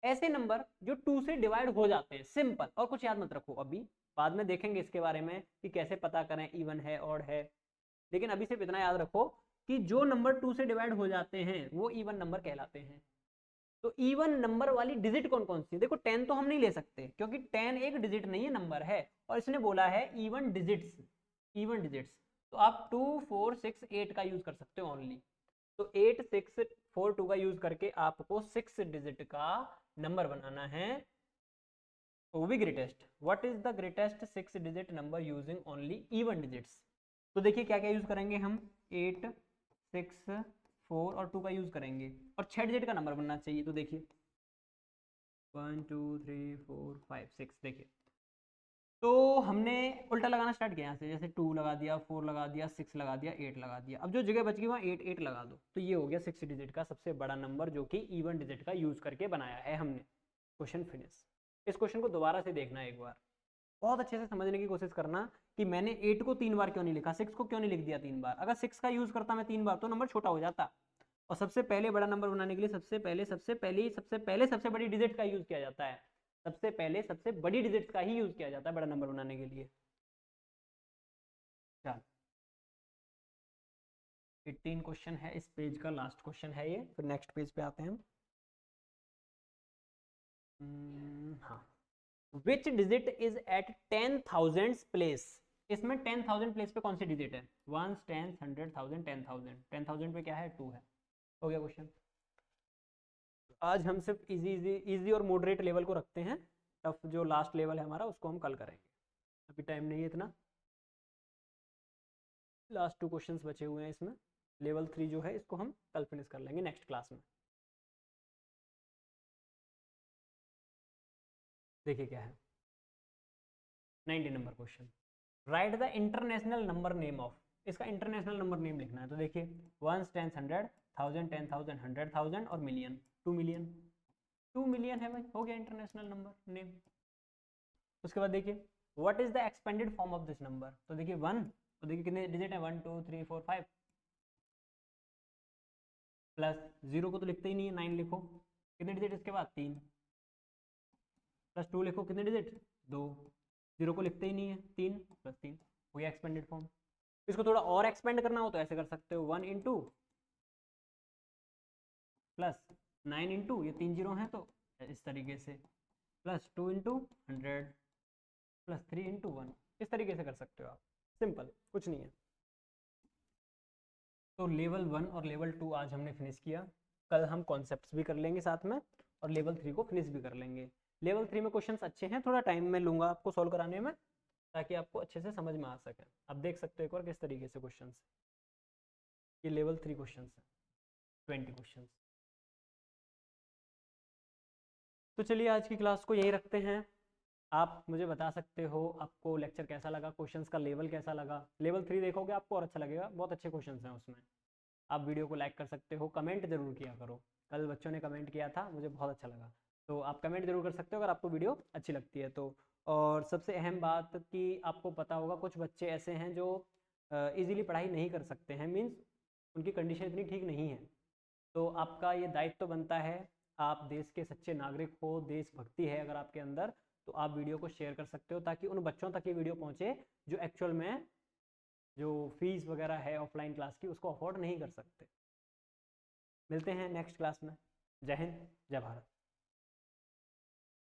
ऐसे नंबर जो 2 से डिवाइड हो जाते हैं, सिंपल, और कुछ याद मत रखो, अभी बाद में देखेंगे इसके बारे में कि कैसे पता करें इवन है ऑड है, लेकिन अभी सिर्फ इतना याद रखो कि जो नंबर 2 से डिवाइड हो जाते हैं वो इवन नंबर कहलाते हैं। तो इवन नंबर वाली डिजिट कौन कौन सी है, देखो 10 तो हम नहीं ले सकते क्योंकि 10 एक डिजिट नहीं है, नंबर है, और इसने बोला है इवन डिजिट्स, इवन डिजिट्स। तो आप 2 4 6 8 का यूज कर सकते हो ओनली, तो 8 6 4 2 का यूज करके आपको 6 डिजिट का नंबर बनाना है, वो भी greatest. What is the greatest 6 digit number using only even digits. तो देखिए क्या क्या यूज करेंगे हम, 8 6 4 और 2 का यूज करेंगे, और 6 डिजिट का नंबर बनना चाहिए। तो देखिए 1 2 3 4 5 6, देखिए तो हमने उल्टा लगाना स्टार्ट किया यहाँ से, जैसे 2 लगा दिया, 4 लगा दिया, 6 लगा दिया, 8 लगा दिया, अब जो जगह बच गई वहाँ 8 8 लगा दो, तो ये हो गया 6 डिजिट का सबसे बड़ा नंबर जो कि इवन डिजिट का यूज करके बनाया है हमने। Question finish. इस क्वेश्चन को दोबारा से देखना एक बार, बहुत अच्छे से समझने की कोशिश करना कि मैंने 8 को 3 बार क्यों नहीं लिखा, 6 को क्यों नहीं लिख दिया 3 बार। अगर 6 का यूज करता मैं 3 बार तो नंबर छोटा हो जाता, और सबसे पहले बड़ा नंबर बनाने के लिए सबसे बड़ी डिजिट का यूज किया जाता है, सबसे पहले सबसे बड़ी डिजिट का ही यूज किया जाता है बड़ा नंबर बनाने के लिए। चल 18 क्वेश्चन है इस पेज का, लास्ट क्वेश्चन है ये, फिर नेक्स्ट पेज पे आते हैं हम। हाँ, विच डिजिट इज एट 10,000 प्लेस, इसमें 10,000 प्लेस पे कौन सी डिजिट है, 1 10 100 1000 10,000, 10,000 पे क्या है 2 है। हो गया क्वेश्चन। आज हम सिर्फ इजी इजी इजी और मॉडरेट लेवल को रखते हैं, टफ जो लास्ट लेवल है हमारा उसको हम कल करेंगे, अभी टाइम नहीं है इतना। लास्ट 2 क्वेश्चंस बचे हुए हैं इसमें, लेवल 3 जो है इसको हम कल फिनिश कर लेंगे नेक्स्ट क्लास में। देखिए क्या है 90 number question, right the international number name of, इसका इंटरनेशनल नंबर नेम लिखना है। तो देखिए 1 10 100 1000 10,000 100,000 और मिलियन, 2 मिलियन, 2 मिलियन है भाई, हो गया इंटरनेशनल नंबर नेम। उसके बाद देखिए what is the expanded form of this number, तो देखिए 1, तो देखिए कितने डिजिट है 1 2 3 4 5, प्लस 0 को तो लिखते ही नहीं है, 9 लिखो, कितने डिजिट इसके बाद 3, प्लस 2 लिखो, कितने डिजिट 2, 0 को लिखते ही नहीं है 3 प्लस 3, हो गया एक्सपेंडेड फॉर्म। इसको थोड़ा और एक्सपेंड करना हो तो ऐसे कर सकते हो, 1 इंटू प्लस 9 इंटू, ये 3 जीरो हैं तो इस तरीके से, प्लस 2 इंटू 100 प्लस 3 इंटू 1, इस तरीके से कर सकते हो आप, सिंपल, कुछ नहीं है। तो लेवल 1 और लेवल 2 आज हमने फिनिश किया, कल हम कॉन्सेप्ट्स भी कर लेंगे साथ में, और लेवल 3 को फिनिश भी कर लेंगे। लेवल 3 में क्वेश्चंस अच्छे हैं, थोड़ा टाइम मैं लूँगा आपको सॉल्व कराने में, ताकि आपको अच्छे से समझ में आ सके। आप देख सकते हो एक बार किस तरीके से क्वेश्चंस, ये लेवल 3 क्वेश्चंस हैं, 20 क्वेश्चंस। तो चलिए आज की क्लास को यही रखते हैं। आप मुझे बता सकते हो आपको लेक्चर कैसा लगा, क्वेश्चंस का लेवल कैसा लगा। लेवल 3 देखोगे आपको और अच्छा लगेगा, बहुत अच्छे क्वेश्चंस हैं उसमें। आप वीडियो को लाइक कर सकते हो, कमेंट जरूर किया करो, कल बच्चों ने कमेंट किया था मुझे बहुत अच्छा लगा, तो आप कमेंट जरूर कर सकते हो अगर आपको वीडियो अच्छी लगती है तो। और सबसे अहम बात कि आपको पता होगा कुछ बच्चे ऐसे हैं जो इजीली पढ़ाई नहीं कर सकते हैं, मीन्स उनकी कंडीशन इतनी ठीक नहीं है, तो आपका ये दायित्व तो बनता है, आप देश के सच्चे नागरिक हो, देशभक्ति है अगर आपके अंदर, तो आप वीडियो को शेयर कर सकते हो ताकि उन बच्चों तक ये वीडियो पहुंचे जो एक्चुअल में जो फीस वगैरह है ऑफलाइन क्लास की उसको अफोर्ड नहीं कर सकते। मिलते हैं नेक्स्ट क्लास में। जय हिंद, जय भारत।